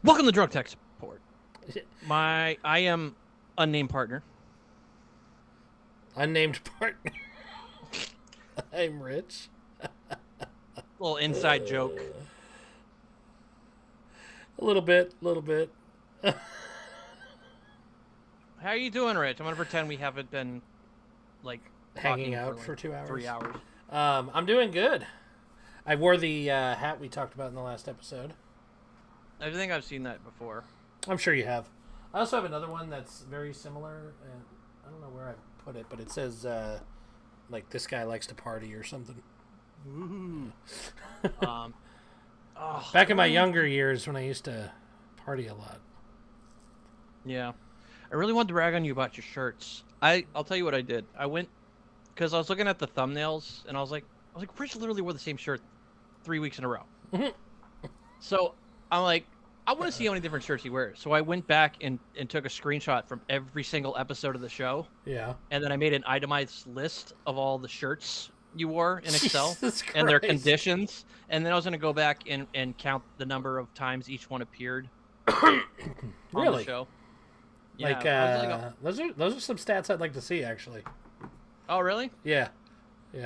Welcome to Drug Tech Support. I am unnamed partner. Unnamed partner. I'm Rich. Little inside joke. A little bit. How are you doing, Rich? I'm gonna pretend we haven't been like Hanging talking out for for 2 hours. 3 hours. I'm doing good. I wore the hat we talked about in the last episode. I think I've seen that before. I'm sure you have. I also have another one that's very similar, and I don't know where I put it, but it says like this guy likes to party or something. Ooh. Back in my younger years when I used to party a lot. Yeah. I really wanted to brag on you about your shirts. I'll tell you what I did. I went because I was looking at the thumbnails and I was like, Rich literally wore the same shirt 3 weeks in a row. So I'm like, I want to see how many different shirts he wears. So I went back and took a screenshot from every single episode of the show. Yeah. And then I made an itemized list of all the shirts you wore in Excel Jesus and their Christ. conditions. And then I was going to go back and count the number of times each one appeared on Really? the show. Like, Yeah, those are some stats I'd like to see, actually. oh, really? Yeah.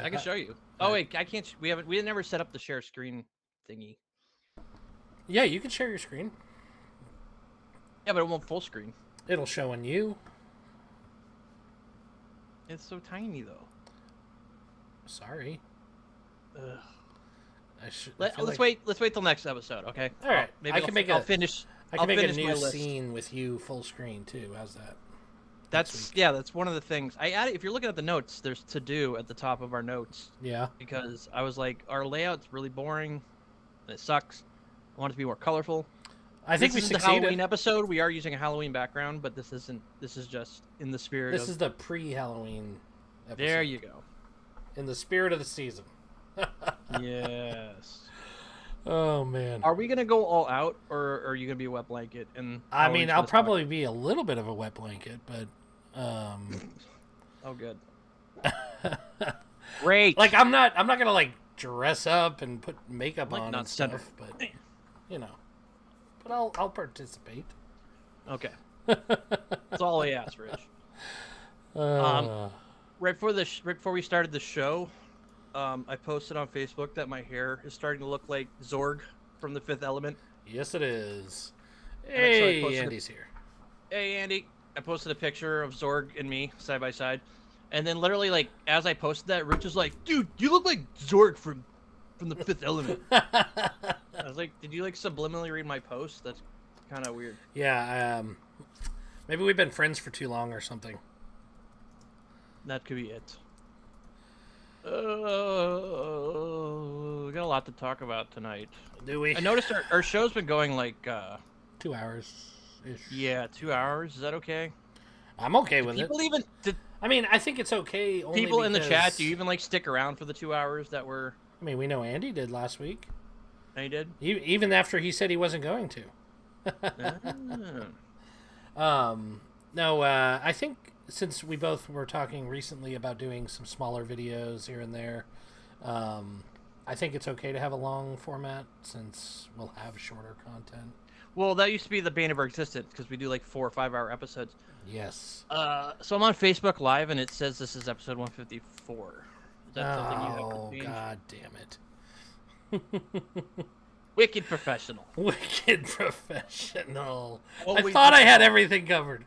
I can show you. Oh, wait, I can't. We never set up the share screen thingy. Yeah, you can share your screen. Yeah, but it won't full screen. It'll show on you. It's so tiny, though. Sorry. Ugh. Let's Let's wait till next episode, okay? All right. Maybe I can make I'll finish. I I'll can make a finish my new list. scene with you full screen too. How's that? That's that's one of the things I added. If you're looking at the notes, there's to do at the top of our notes Yeah. because I was like, our layout's really boring, and it sucks. I want it to be more colorful. I think we This is the succeeded. Halloween episode. We are using a Halloween background, but this isn't. This is just in the spirit. This of... is the pre-Halloween episode. There you go. In the spirit of the season. Yes. Oh man. Are we gonna go all out, or are you gonna be a wet blanket? And I mean, Halloween's I'll gonna suck? probably be a little bit of a wet blanket, but Oh, good. Great. like I'm not gonna like dress up and put makeup Like on not and center. stuff, but you know, but I'll participate. Okay. That's all I asked, Rich. Right before we started the show, I posted on Facebook that my hair is starting to look like Zorg from The Fifth Element. Yes, it is. And so I Hey, posted Andy's here. Hey, Andy. I posted a picture of Zorg and me side by side, and then literally, like, as I posted that, Rich was like, "Dude, you look like Zorg from The Fifth Element." I was like, "Did you like subliminally read my post? That's kind of weird." Yeah. Maybe we've been friends for too long or something. That could be it. We got a lot to talk about tonight. Do we? I noticed our show's been going like 2 hours ish. yeah, 2 hours. Is that okay? I'm okay with it. People even did I mean, I think it's okay. Only people in the chat, because- do you even like stick around for the 2 hours that were I mean, we know Andy did last week. I did? Even after he said he wasn't going to. Ah. No, I think since we both were talking recently about doing some smaller videos here and there, I think it's okay to have a long format since we'll have shorter content. Well, that used to be the bane of our existence because we do like 4 or 5 hour episodes. Yes. So I'm on Facebook Live and it says this is episode 154. Is that something you have to Oh, change? God damn it. Wicked professional. Wicked professional. Always I thought I had professional. everything covered.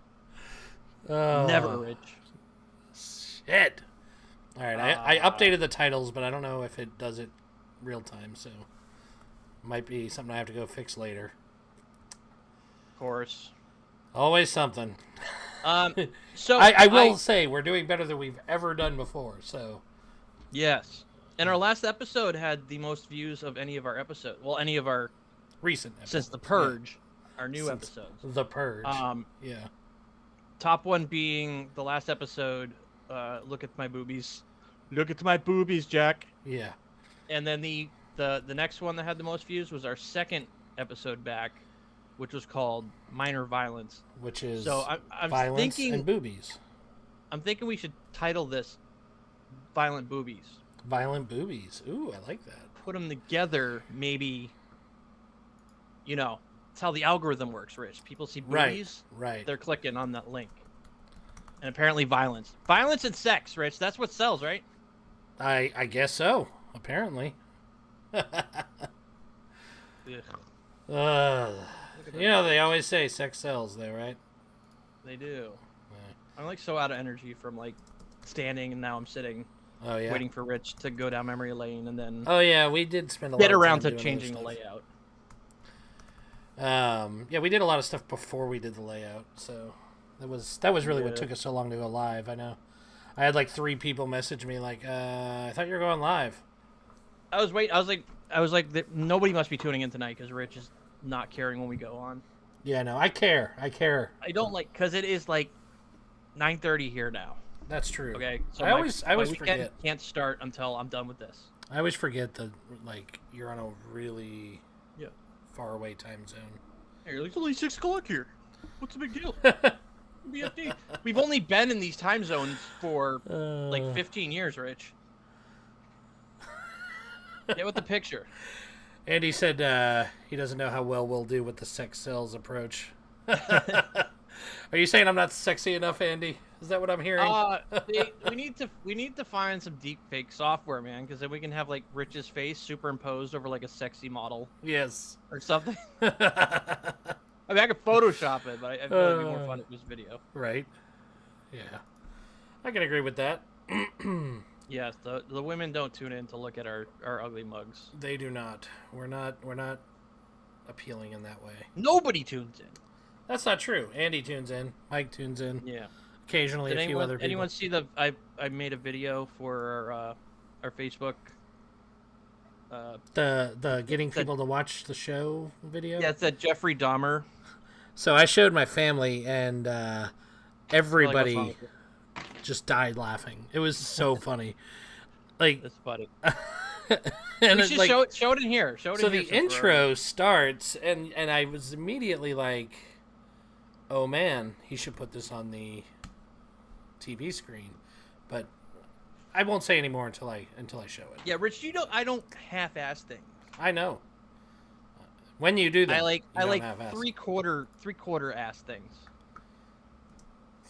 Oh, Never, Rich. Shit. All right, I updated the titles, but I don't know if it does it real time, so might be something I have to go fix later. Of course. Always something. So I will say we're doing better than we've ever done before. So yes. And our last episode had the most views of any of our episodes. Well, any of our recent since The episodes, Purge, our new Since episodes. The Purge. Yeah. Top one being the last episode. Look at my boobies. Look at my boobies, Jack. Yeah. And then the next one that had the most views was our second episode back, which was called Minor Violence. Which is So I'm violence thinking and boobies. I'm thinking we should title this Violent Boobies. Violent boobies. Ooh, I like that. Put them together, maybe. You know, It's how the algorithm works, Rich. People see boobies, Right. they're clicking on that link. And apparently violence. Violence and sex, Rich. That's what sells, right? I guess so. Apparently. Ugh. Uh, they always say sex sells, though, right? They do. Yeah. I'm like so out of energy from like standing, and now I'm sitting, Oh yeah. waiting for Rich to go down memory lane, and then Oh yeah, we did spend a lot get of around time to doing changing the other layout. stuff. Yeah, we did a lot of stuff before we did the layout, so that was really what took us so long to go live. I know. I had like 3 people message me like, I thought you were going live. I was like, nobody must be tuning in tonight because Rich is not caring when we go on. Yeah, no, I care. I don't like because it is like 9:30 here now. That's true. Okay, so I always weekend forget. Can't start until I'm done with this. I always forget that like you're on a really Yeah. far away time zone. Hey, it's only 6 o'clock here. What's the big deal? BFD. We've only been in these time zones for like 15 years, Rich. Get with the picture. Andy said he doesn't know how well we'll do with the sex sales approach. Are you saying I'm not sexy enough, Andy? Is that what I'm hearing? We need to find some deep fake software, man, because then we can have like Rich's face superimposed over like a sexy model. Yes. Or something. I mean, I could Photoshop it, but I feel like it'd be more fun if it was video. Right. Yeah. I can agree with that. Yes, the women don't tune in to look at our ugly mugs. They do not. We're not appealing in that way. Nobody tunes in. That's not true. Andy tunes in. Mike tunes in. Yeah. Occasionally a few other people. Anyone see I made a video for our Facebook. The getting people to watch the show video? Yeah, it's that Jeffrey Dahmer. So I showed my family, and everybody just died laughing. It was so funny. Like, that's funny. And we should like, show it in here. Show it so in here. The intro starts, and I was immediately like, "Oh man, he should put this on the TV screen." But I won't say any more until I show it. Yeah, Rich, I don't half-ass things. I know. When you do that, I like three-quarter ass things.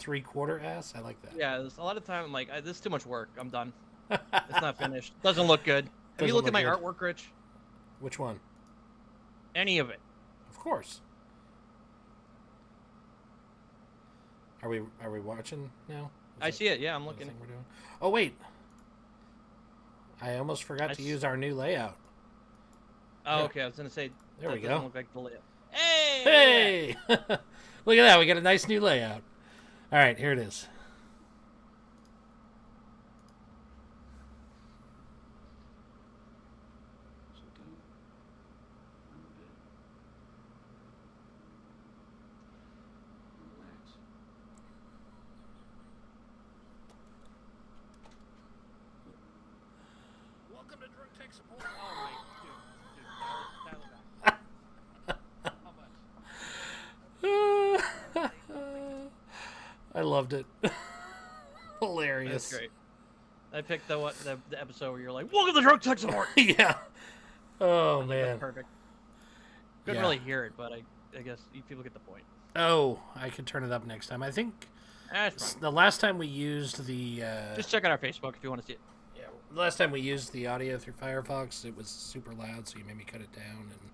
3/4 ass? I like that. Yeah, there's a lot of time I'm like, this is too much work. I'm done. It's not finished. Doesn't look good. Have you looked at my artwork, Rich? Which one? Any of it. Of course. Are we watching now? I see it. Yeah, I'm looking. We're doing? Oh wait, I almost forgot to use our new layout. Oh, Yeah. okay. I was gonna say. There we that go. doesn't look like the layout. Hey! Hey! Look at that. We got a nice new layout. All right, here it is. Welcome to Drug Tech Support. Oh wait, dude, dial it back. How much? I loved it. Hilarious. That's great. I picked the episode where you're like, "Welcome to Drug Tech Support." Yeah. Oh That's man. perfect. Couldn't really hear it, but I guess people get the point. Oh, I could turn it up next time. I think That's fine. the last time we used the Just check out our Facebook if you want to see it. yeah, the last time we used the audio through Firefox, it was super loud, so you made me cut it down, and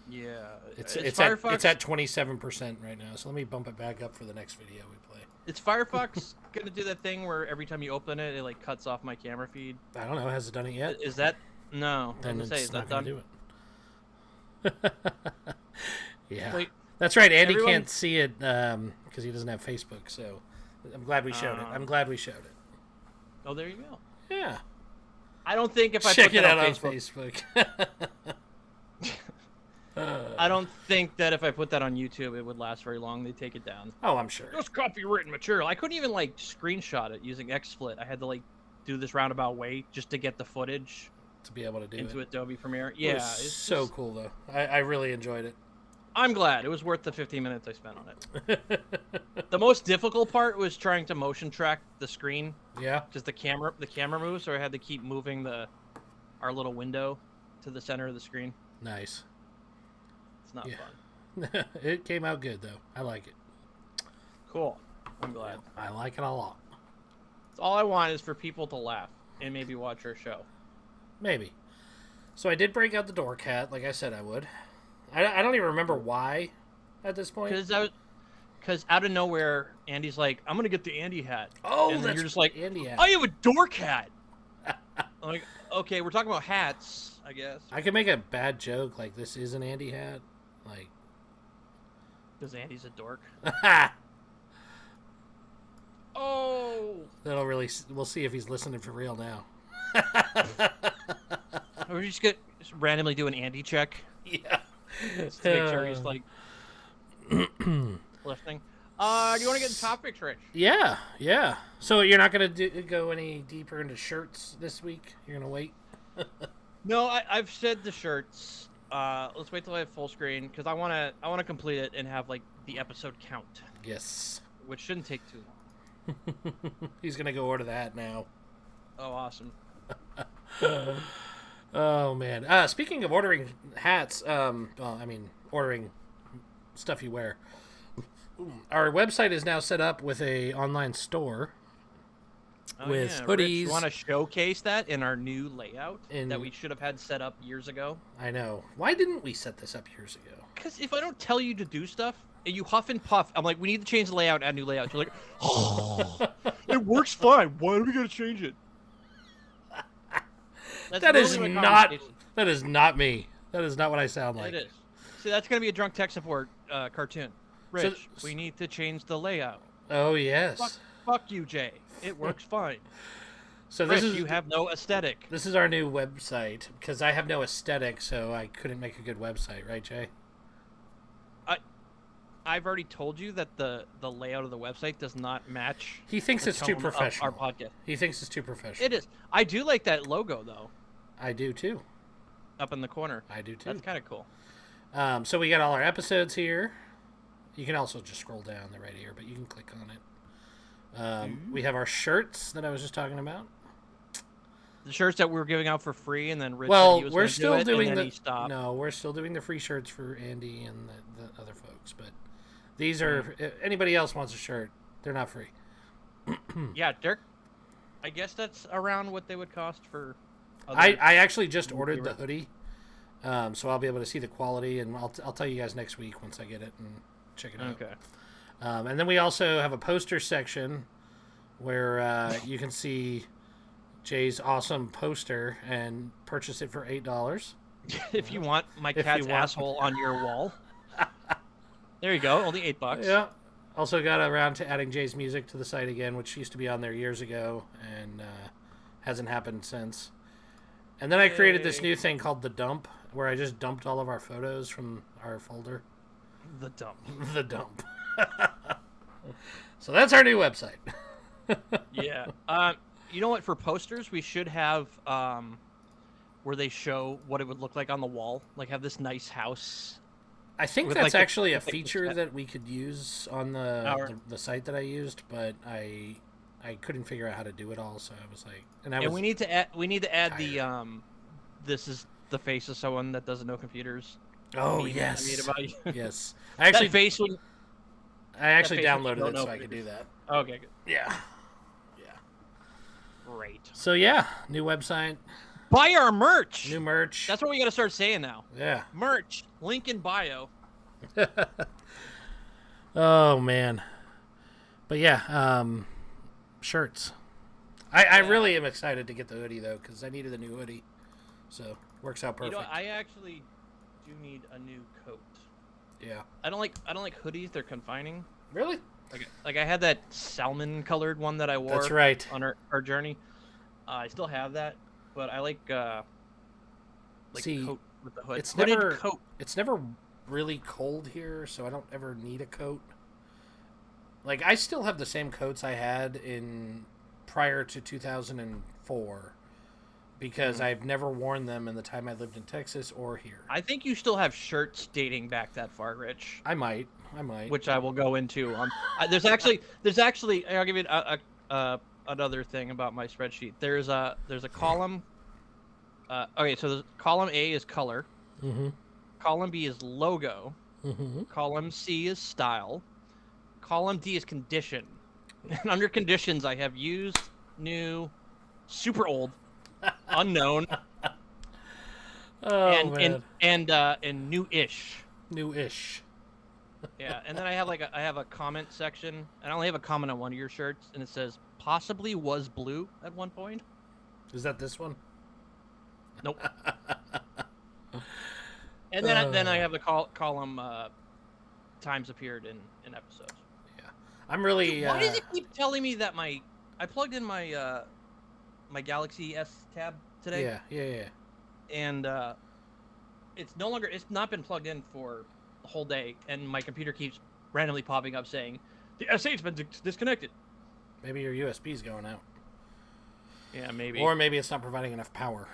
Yeah, it's Firefox, at 27% right now. So let me bump it back up for the next video we play. Is Firefox gonna do that thing where every time you open it, it like cuts off my camera feed? I don't know. Has it done it yet? Is that no? Then I'm gonna say, it's is not that going done? to do it. Yeah, Wait, that's right. Andy everyone- can't see it because he doesn't have Facebook. So I'm glad we showed it. I'm glad we showed it. Oh, there you go. Yeah, I don't think if I check put it that out on on Facebook, Facebook. I don't think that if I put that on YouTube, it would last very long. They take it down. Oh, I'm sure. It's copywritten material. I couldn't even like screenshot it using XSplit. I had to like do this roundabout way just to get the footage To be able to do into it. Adobe Premiere. It Yeah, was it's so just- cool though. I really enjoyed it. I'm glad it was worth the 15 minutes I spent on it. The most difficult part was trying to motion track the screen Yeah. because the camera moves, so I had to keep moving our little window to the center of the screen. Nice. It's not Yeah. fun. It came out good though. I like it. Cool. I'm glad. I like it a lot. All I want is for people to laugh and maybe watch our show. Maybe. So I did break out the door cat, like I said I would. I don't even remember why at this point. Because out of nowhere, Andy's like, I'm going to get the Andy hat. Oh, and that's you're just like, Andy hat. I have a door cat. I'm like, okay, we're talking about hats, I guess. I could make a bad joke like this is an Andy hat. Like, because Andy's a dork. ha! Oh! That'll really. We'll see if he's listening for real now. Or we just randomly do an Andy check. Yeah. Just to make sure he's like listening. Do you want to get in topics, Rich? Yeah. So you're not gonna go any deeper into shirts this week? You're gonna wait? No, I've said the shirts. Let's wait till I have full screen because I wanna complete it and have like the episode count. Yes. Which shouldn't take too long. He's gonna go order that now. Oh, awesome. Oh man. Speaking of ordering hats, ordering stuff you wear. Our website is now set up with a online store with hoodies. Rich, you want to showcase that in our new layout that we should have had set up years ago? I know. Why didn't we set this up years ago? Because if I don't tell you to do stuff and you huff and puff, I'm like, we need to change the layout, add new layout. You're like, oh, it works fine. Why do we got to change it? That is not me. That is not what I sound like. It is. See, that's going to be a drunk tech support cartoon. Rich, we need to change the layout. Oh, yes. Fuck you, Jay. It works fine. So Rich, you have no aesthetic. This is our new website because I have no aesthetic, so I couldn't make a good website, right, Jay? I've already told you that the layout of the website does not match. He thinks it's too professional. Our podcast. He thinks it's too professional. It is. I do like that logo though. I do too. Up in the corner. I do too. That's kind of cool. So we got all our episodes here. You can also just scroll down the right here, but you can click on it. We have our shirts that I was just talking about. The shirts that we were giving out for free, and then Rich we're still doing we're still doing the free shirts for Andy and the other folks, but these are if anybody else wants a shirt, they're not free. Yeah, Dirk. I guess that's around what they would cost for. I actually just ordered the hoodie, so I'll be able to see the quality, and I'll tell you guys next week once I get it and check it out. Okay. And then we also have a poster section where you can see Jay's awesome poster and purchase it for $8. If you want my cat's asshole on your wall. There you go. Only $8. Yeah. Also got around to adding Jay's music to the site again, which used to be on there years ago and hasn't happened since. And then I created this new thing called The Dump, where I just dumped all of our photos from our folder. The Dump. The Dump. So that's our new website. Yeah. You know what? For posters, we should have where they show what it would look like on the wall. Like have this nice house. I think that's actually a feature that we could use on the site that I used, but I couldn't figure out how to do it all, so I was like, we need to add the this is the face of someone that doesn't know computers. Oh yes, I made about you. Yes. I actually downloaded it so I could do that. Okay, good. Yeah. Great. So yeah, new website. Buy our merch. New merch. That's what we got to start saying now. Yeah. Merch. Link in bio. Oh man. But yeah, shirts. I really am excited to get the hoodie though, because I needed a new hoodie. So works out perfect. You know, I actually do need a new coat. Yeah. I don't like hoodies. They're confining. Really? Like I had that salmon colored one that I wore. That's right. On our journey. I still have that, but I like coat with the hood. It's never really cold here, so I don't ever need a coat. Like I still have the same coats I had prior to 2004 because I've never worn them in the time I lived in Texas or here. I think you still have shirts dating back that far, Rich. I might. Which I will go into. There's actually. I'll give you another thing about my spreadsheet. There's a column. Okay, so column A is color. Mm-hmm. Column B is logo. Mm-hmm. Column C is style. Column D is condition. And under conditions, I have used, new, super old, unknown, Oh man, and new-ish. new-ish. Yeah, and then I have a comment section, and I only have a comment on one of your shirts, and it says possibly was blue at one point. Is that this one? Nope. And then I have the column times appeared in episodes. Yeah, I'm really. Dude, why does it keep telling me that I plugged in my my Galaxy S tab today? Yeah. And it's not been plugged in for the whole day, and my computer keeps randomly popping up saying the S8's been disconnected. Maybe your USB's going out. Yeah, maybe. Or maybe it's not providing enough power.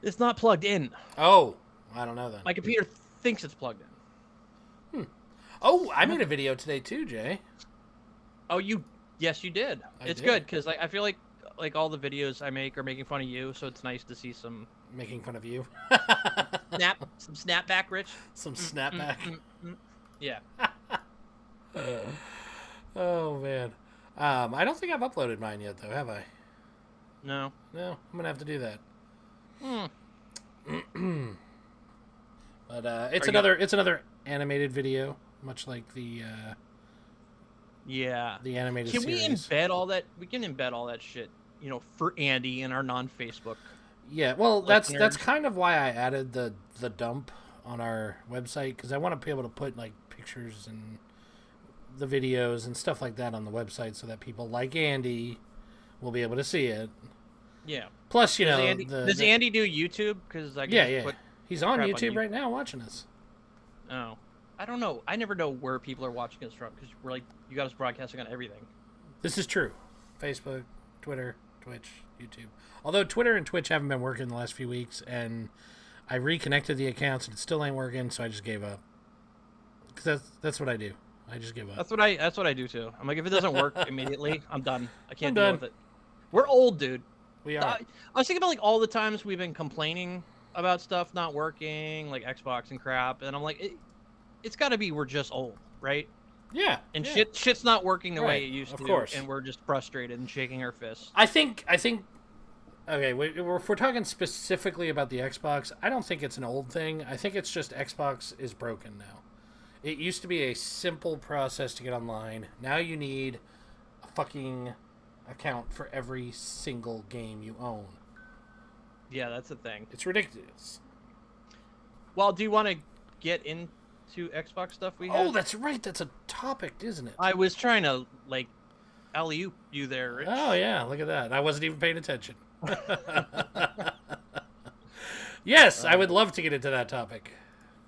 It's not plugged in. Oh, I don't know then. My computer thinks it's plugged in. Oh, I made a video today too, Jay. Oh, yes, you did. It's did. good because I feel like all the videos I make are making fun of you, so it's nice to see some Making fun of you. some snapback, Rich. Some snapback. Yeah. Oh man. I don't think I've uploaded mine yet though, have I? No. No, I'm gonna have to do that. But it's another animated video, much like the Yeah. the animated Can series. we embed all that? We can embed all that shit, for Andy in our non-Facebook. Yeah, well, Like that's nerds. kind of why I added the dump on our website, because I want to be able to put like pictures and the videos and stuff like that on the website, so that people like Andy will be able to see it. Yeah. Plus, Does Andy do YouTube? Because I can Yeah. put. He's on crap on YouTube you. right now watching us. Oh, I don't know. I never know where people are watching us from because we're you got us broadcasting on everything. This is true. Facebook, Twitter, Twitch, YouTube. Although Twitter and Twitch haven't been working the last few weeks, and I reconnected the accounts and it still ain't working, so I just gave up. Because that's what I do. I just give up. That's what I do too. I'm like, if it doesn't work immediately, I'm done. I can't I'm deal done. with it. We're old, dude. We are. I was thinking about all the times we've been complaining about stuff not working, like Xbox and crap, and I'm like, it's got to be we're just old, right? Yeah. And yeah. shit's not working the way Right, it used of to, course. and we're just frustrated and shaking our fists. I think. Okay, if we're talking specifically about the Xbox, I don't think it's an old thing. I think it's just Xbox is broken now. It used to be a simple process to get online. Now you need a fucking account for every single game you own. Yeah, that's the thing. It's ridiculous. Well, do you want to get into Xbox stuff we have? Oh, that's right. That's a topic, isn't it? I was trying to alley-oop you there, Rich. Oh, yeah. Look at that. I wasn't even paying attention. Yes, I would love to get into that topic.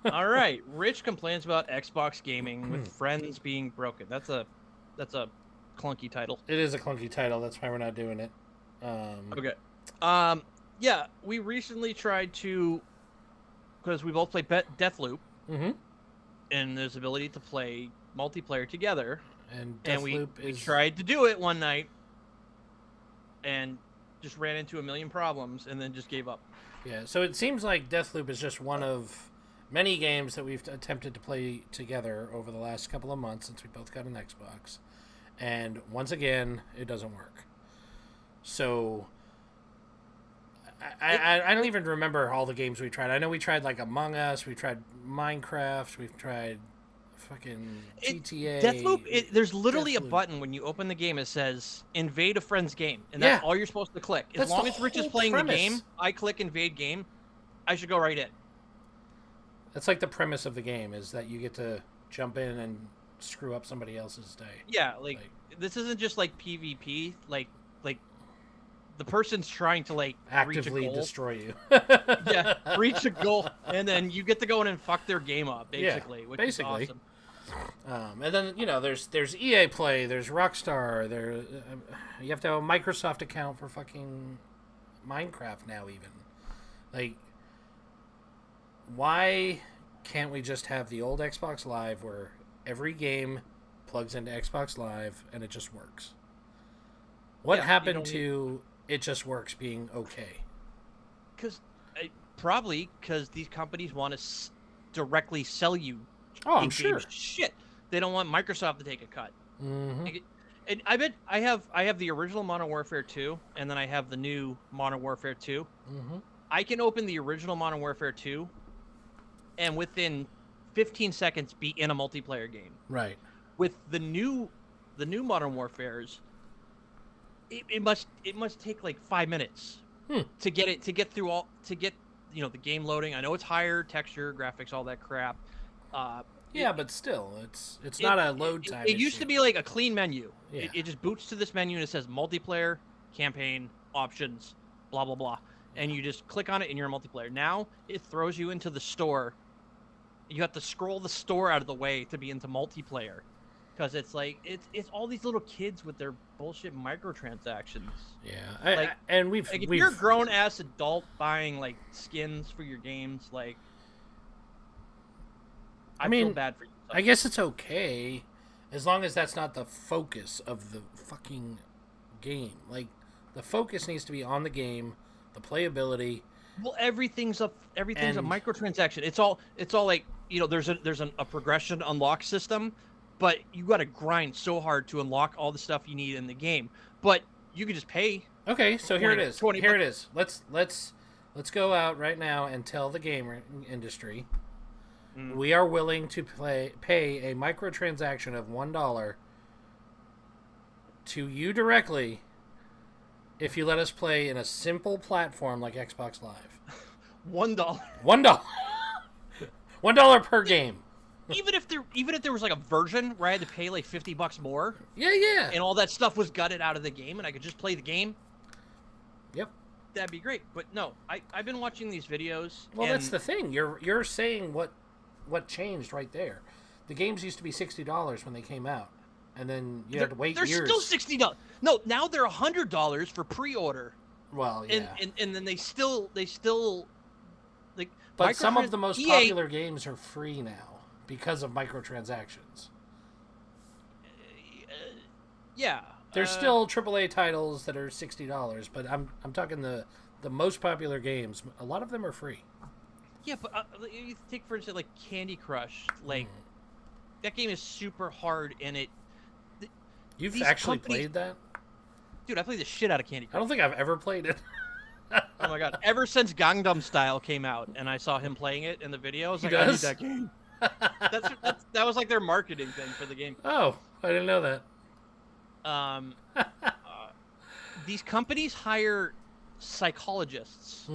All right. Rich complains about Xbox gaming with friends being broken. That's a clunky title. It is a clunky title. That's why we're not doing it. Okay. Yeah, we recently tried to, because we both play Deathloop, Mm-hmm. and there's ability to play multiplayer together, And and we Deathloop is... tried to do it one night, and just ran into a million problems, and then just gave up. Yeah, so it seems like Deathloop is just one of many games that we've attempted to play together over the last couple of months since we both got an Xbox. And once again, it doesn't work. So I don't even remember all the games we tried. I know we tried like Among Us, we tried Minecraft, we've tried fucking GTA. Deathloop, there's literally a Deathloop. button when you open the game. It says invade a friend's game, and that's all you're supposed to click. As That's long the as Rich is whole playing premise. the game, I click invade game. I should go right in. That's like the premise of the game, is that you get to jump in and screw up somebody else's day. Yeah, this isn't just like PvP. Like the person's trying to reach a Actively goal. destroy you. Yeah, reach a goal, and then you get to go in and fuck their game up, basically. Which basically. is awesome. And then there's EA Play, there's Rockstar, you have to have a Microsoft account for fucking Minecraft now. Even why can't we just have the old Xbox Live where every game plugs into Xbox Live and it just works? What Yeah, you happened don't to it just works being okay? Probably because these companies want to directly sell you Oh, I'm in-game sure. shit. They don't want Microsoft to take a cut. Mm-hmm. And I bet I have the original Modern Warfare 2, and then I have the new Modern Warfare 2. Mm-hmm. I can open the original Modern Warfare 2, and within 15 seconds be in a multiplayer game. Right. With the new Modern Warfares, it must take like 5 minutes to get through the game loading. I know it's higher texture, graphics, all that crap. Yeah, but still, it's not a load time. It used to be like a clean menu. Yeah. It just boots to this menu and it says multiplayer, campaign, options, blah blah blah, and you just click on it and you're in multiplayer. Now it throws you into the store. You have to scroll the store out of the way to be into multiplayer, because it's like it's all these little kids with their bullshit microtransactions. Yeah, and we've if you're a grown ass adult buying like skins for your games, like I feel bad for you. I guess it's okay, as long as that's not the focus of the fucking game. Like, the focus needs to be on the game, the playability. Well, everything's a microtransaction. It's all like, there's a progression unlock system, but you got to grind so hard to unlock all the stuff you need in the game. But you can just pay. Okay, so here it is. Here it bucks. is. Let's go out right now and tell the game industry we are willing to pay a microtransaction of $1 to you directly if you let us play in a simple platform like Xbox Live. $1. $1. $1 per game. Even if there was like a version where I had to pay like $50 more. Yeah. And all that stuff was gutted out of the game and I could just play the game. Yep. That'd be great. But no, I've been watching these videos. Well, that's the thing. You're saying what changed right there. The games used to be $60 when they came out, and then you had to wait years. They're still $60. No, now they're $100 for pre-order. Well, yeah. And then they still like. But some of the most popular games are free now because of microtransactions. Yeah. There's still AAA titles that are $60, but I'm talking the most popular games. A lot of them are free. Yeah, but you take for instance like Candy Crush, like that game is super hard, and You've actually played that? Dude, I played the shit out of Candy Crush. I don't think I've ever played it. Oh my god! Ever since Gangnam Style came out, and I saw him playing it in the video, I was like, I need that game. That was like their marketing thing for the game. Oh, I didn't know that. These companies hire psychologists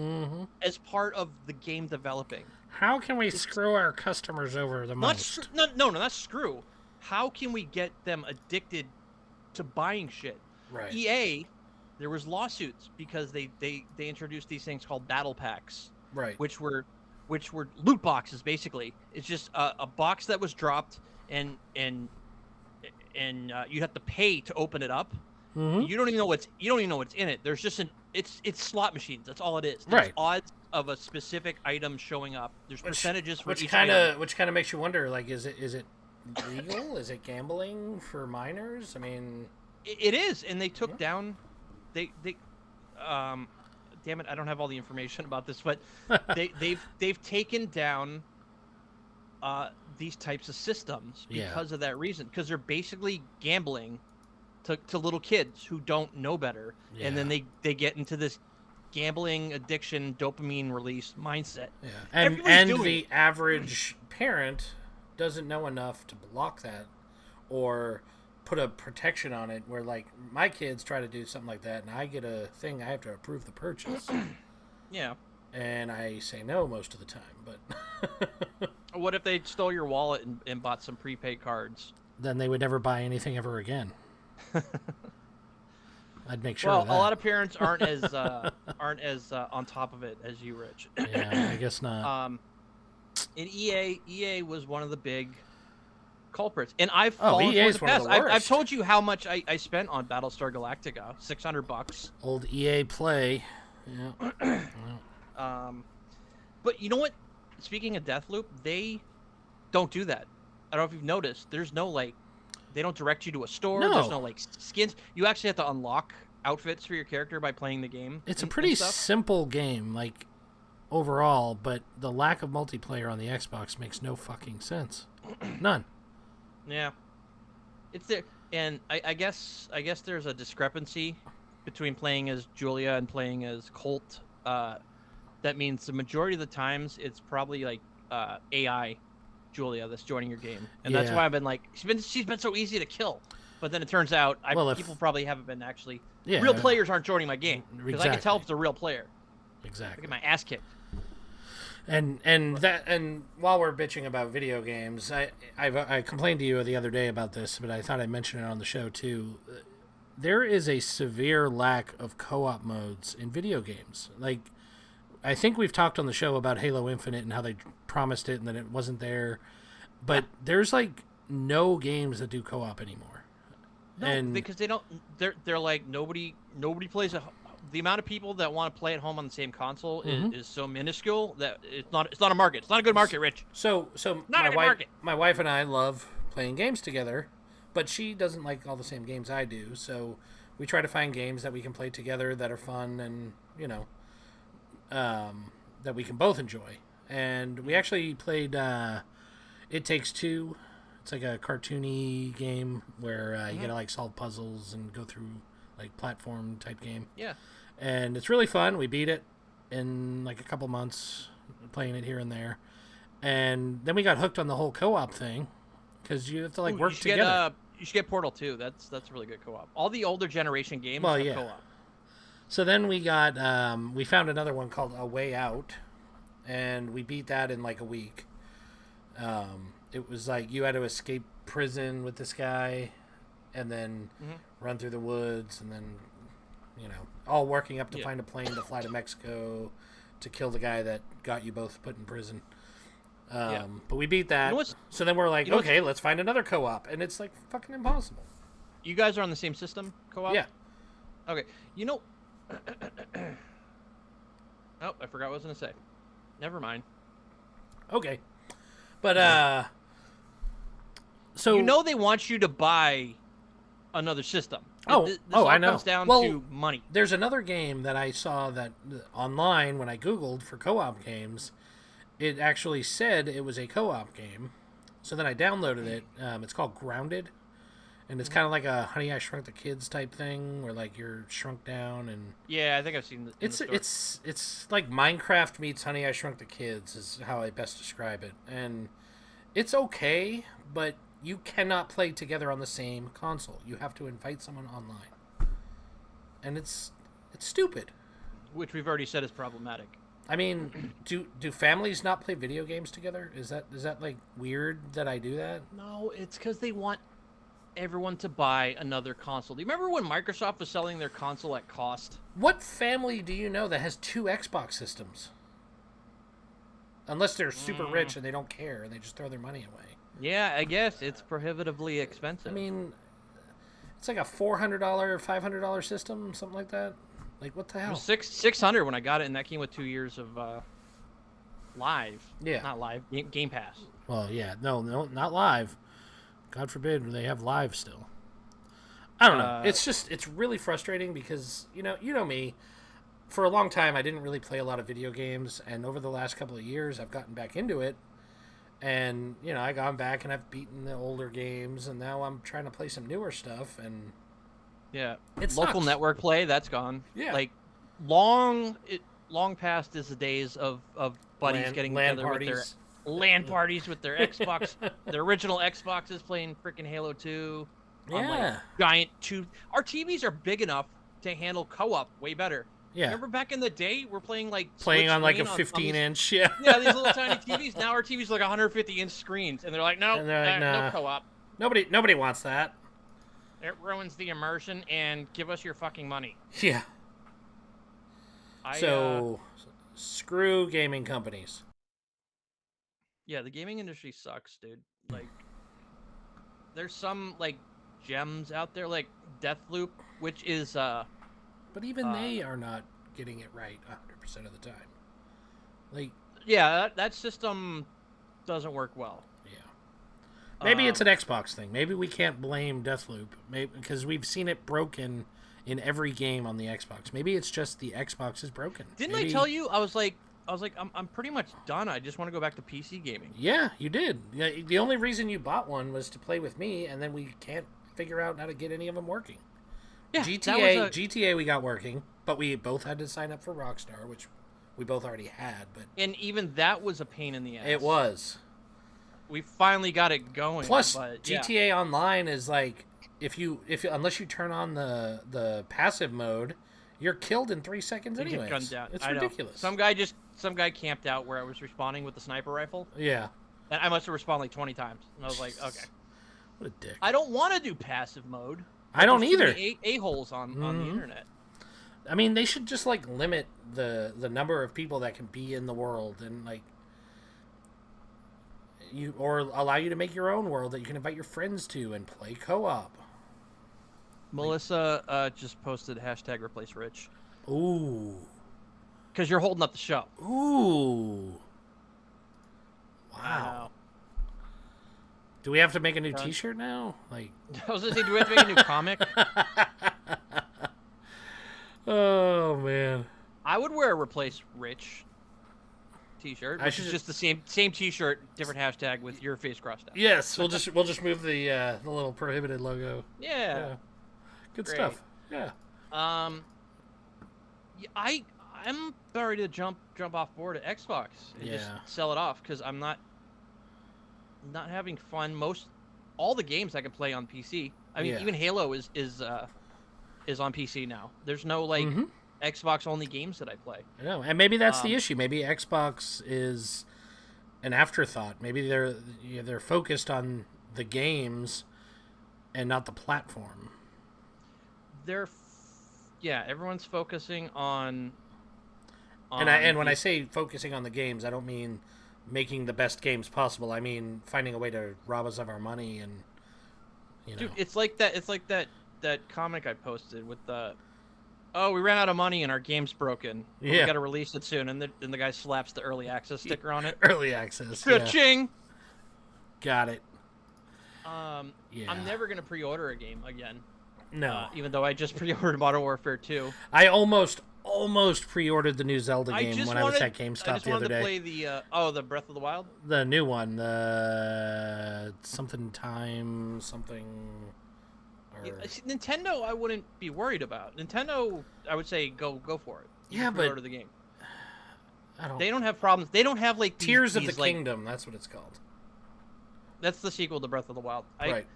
as part of the game developing. How can we screw our customers over the most? No, not screw. How can we get them addicted to buying shit? Right. EA, there was lawsuits because they introduced these things called battle packs. Right. Which were loot boxes basically. It's just a box that was dropped and you have to pay to open it up. Mm-hmm. You don't even know what's in it. There's just it's slot machines. That's all it is. There's odds of a specific item showing up. There's percentages for each item. Which kind of makes you wonder, like, is it legal? Is it gambling for minors? I mean, it is, and they took down damn it, I don't have all the information about this, but they've taken down these types of systems because of that reason, because they're basically gambling to little kids who don't know better, and then they get into this gambling addiction, dopamine release mindset. Yeah, and the average parent doesn't know enough to block that or put a protection on it. Where, like, my kids try to do something like that, and I get a thing, I have to approve the purchase. Yeah, and I say no most of the time. But what if they stole your wallet and bought some prepaid cards? Then they would never buy anything ever again. I'd make sure. Well, of that. a lot of parents aren't as on top of it as you, Rich. Yeah, I guess not. In EA was one of the big culprits, and I've fallen EA is for the one past. of the worst. I've told you how much I spent on Battlestar Galactica, $600. Old EA Play. Yeah. But you know what? Speaking of Deathloop, they don't do that. I don't know if you've noticed. There's no they don't direct you to a store. No. There's no skins. You actually have to unlock outfits for your character by playing the game. It's a pretty simple game, overall, but the lack of multiplayer on the Xbox makes no fucking sense. None. Yeah, it's there, and I guess there's a discrepancy between playing as Julia and playing as Colt. That means the majority of the times it's probably like AI Julia that's joining your game, and that's Yeah. why I've been like she's been so easy to kill. But then it turns out Well, people probably haven't been actually Yeah. real players aren't joining my game because I can tell if it's a real player. I Exactly. get my ass kicked. And while we're bitching about video games, I complained to you the other day about this, but I thought I'd mention it on the show too. There is a severe lack of co-op modes in video games. Like, I think we've talked on the show about Halo Infinite and how they promised it and then it wasn't there, but there's like no games that do co-op anymore. No, because they don't. They're like nobody plays the amount of people that want to play at home on the same console is so minuscule that it's not a market. It's not a good market, Rich. So Not a good market. my wife and I love playing games together, but she doesn't like all the same games I do. So we try to find games that we can play together that are fun and that we can both enjoy. And we actually played It Takes Two. It's like a cartoony game where you gotta like solve puzzles and go through like platform type game. Yeah. And it's really fun. We beat it in like a couple months, playing it here and there. And then we got hooked on the whole co-op thing because you have to like work together. You should get Portal 2. That's a really good co-op. All the older generation games Well, have yeah. co-op. So then we got we found another one called A Way Out, and we beat that in like a week. It was like you had to escape prison with this guy, and then run through the woods, and then all working up to find a plane to fly to Mexico to kill the guy that got you both put in prison. But we beat that. So then we're like, okay, let's find another co-op, and it's like fucking impossible. You guys are on the same system co-op? Yeah. Okay. Oh, I forgot what I was gonna say. Never mind. Okay. But so they want you to buy another system. I know. This all comes down to money. There's another game that I saw that online when I Googled for co-op games. It actually said it was a co-op game. So then I downloaded it. It's called Grounded. And it's kind of like a Honey, I Shrunk the Kids type thing where like you're shrunk down and... Yeah, I think I've seen It's like Minecraft meets Honey, I Shrunk the Kids is how I best describe it. And it's okay, but you cannot play together on the same console. You have to invite someone online. And it's stupid. Which we've already said is problematic. I mean, do families not play video games together? Is that like weird that I do that? No, it's because they want everyone to buy another console. Do you remember when Microsoft was selling their console at cost? What family do you know that has two Xbox systems? Unless they're super rich and they don't care and they just throw their money away. Yeah, I guess it's prohibitively expensive. I mean, it's like a $400, $500 system, something like that. Like, what the hell? It was $600 when I got it, and that came with 2 years of live. Yeah. Not live. Game Pass. Well, yeah. No, not live. God forbid they have live still. I don't know. It's really frustrating because, you know me. For a long time, I didn't really play a lot of video games, and over the last couple of years, I've gotten back into it. And, I've gone back and I've beaten the older games, and now I'm trying to play some newer stuff, and... Yeah. It Local sucks. network play, that's gone. Yeah. Like, long past is the days of buddies getting LAN together parties. with their LAN parties with their Xbox, their original Xboxes playing freaking Halo 2. On, Yeah. giant Our TVs are big enough to handle co-op way better. Yeah. Remember back in the day, we're playing on like a 15-inch, yeah. Yeah, these little tiny TVs. Now our TVs are like 150-inch screens, and they're like, no, nah. no co-op. Nobody wants that. It ruins the immersion, and give us your fucking money. Yeah. Screw gaming companies. Yeah, the gaming industry sucks, dude. Like, there's some like gems out there, like Deathloop, which is But even they are not getting it right 100% of the time. Like, yeah, that system doesn't work well. yeah. Maybe it's an Xbox thing. Maybe we can't blame Deathloop, because we've seen it broken in every game on the Xbox. Maybe it's just the Xbox is broken. Didn't I tell you? I was like, I'm pretty much done. I just want to go back to PC gaming. Yeah, you did. Yeah, the only reason you bought one was to play with me, and then we can't figure out how to get any of them working. Yeah, GTA we got working, but we both had to sign up for Rockstar, which we both already had. But and even that was a pain in the ass. it was. We finally got it going. Plus, but, GTA Online is like if unless you turn on the passive mode, you're killed in 3 seconds anyway. It's ridiculous. Some guy camped out where I was respawning with the sniper rifle. Yeah. And I must have respawned like 20 times. And I was like, okay. What a dick. I don't want to do passive mode. I don't either. A-holes on the internet. I mean, they should just like limit the number of people that can be in the world, and like or allow you to make your own world that you can invite your friends to and play co-op. Melissa just posted hashtag replace Rich. Ooh. Because you're holding up the show. Ooh. Wow. Do we have to make a new T-shirt now? Like, I was gonna say, do we have to make a new comic? Oh man. I would wear a replace Rich T-shirt, which is just the same T-shirt, different hashtag with your face crossed out. Yes, we'll just move the little prohibited logo. Yeah. Good stuff. Yeah. I'm ready to jump off board at Xbox and just sell it off because I'm not having fun. All the games I can play on PC. I mean, even Halo is on PC now. There's no Xbox only games that I play. I know, and maybe that's the issue. Maybe Xbox is an afterthought. Maybe they're focused on the games and not the platform. Everyone's focusing on and when I say focusing on the games, I don't mean making the best games possible. I mean finding a way to rob us of our money and Dude, it's like that comic I posted with we ran out of money and our game's broken. We got to release it soon, and the guy slaps the early access sticker on it. Early access. Ching. Got it. I'm never gonna pre-order a game again. No. Even though I just pre-ordered Modern Warfare 2. I almost pre-ordered the new Zelda game when I was at GameStop the other day. I just wanted to play the Breath of the Wild? The new one. The something time something. Nintendo, I wouldn't be worried about. Nintendo, I would say go for it. Pre-order the game. They don't have problems. They don't have like Tears of the Kingdom. That's what it's called. That's the sequel to Breath of the Wild. Right.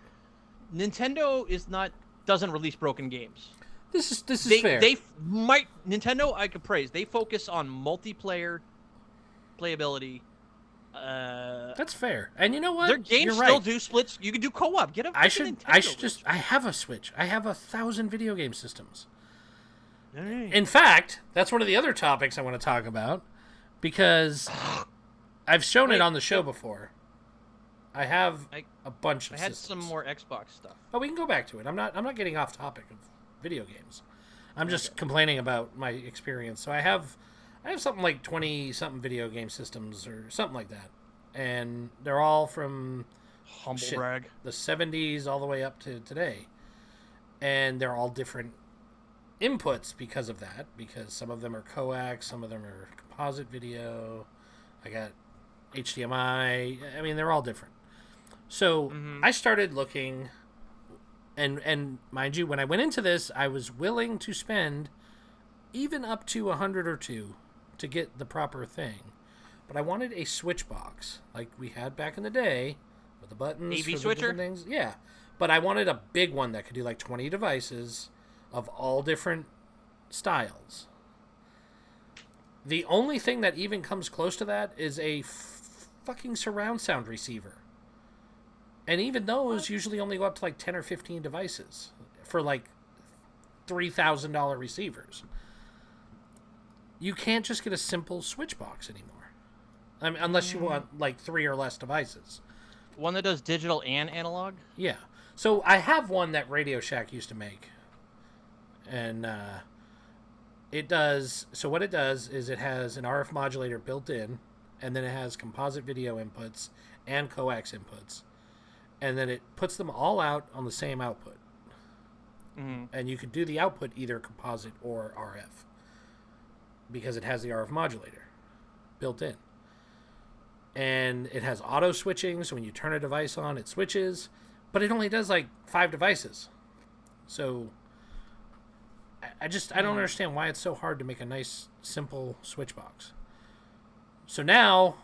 Nintendo doesn't release broken games. This is fair. Nintendo, I could praise. They focus on multiplayer playability. That's fair. And you know what? Their games still do splits. You can do co-op. Get a Nintendo. I have a Switch. I have 1,000 video game systems. Right. In fact, that's one of the other topics I want to talk about because I've shown it on the show before. I have a bunch of I had systems. some more Xbox stuff. Oh, we can go back to it. I'm not getting off topic of video games. I'm just complaining about my experience. So I have something like 20 something video game systems or something like that. And they're all from brag. The 70s all the way up to today. And they're all different inputs because of that, because some of them are coax, some of them are composite video. I got HDMI. I mean, they're all different. So I started looking, and mind you, when I went into this, I was willing to spend even up to $100 or $200 to get the proper thing. But I wanted a switch box like we had back in the day with the buttons AV for switcher? the different things. Yeah, but I wanted a big one that could do like 20 devices of all different styles. The only thing that even comes close to that is a fucking surround sound receiver. And even those usually only go up to like 10 or 15 devices for like $3,000 receivers. You can't just get a simple switch box anymore. I mean, unless you want like 3 or less devices. One that does digital and analog? Yeah. So I have one that Radio Shack used to make. And it does... So what it does is it has an RF modulator built in, and then it has composite video inputs and coax inputs. And then it puts them all out on the same output. And you can do the output either composite or RF. Because it has the RF modulator. built in. And it has auto switching, so when you turn a device on, it switches. But it only does like 5 devices. So I don't understand why it's so hard to make a nice, simple switch box. So now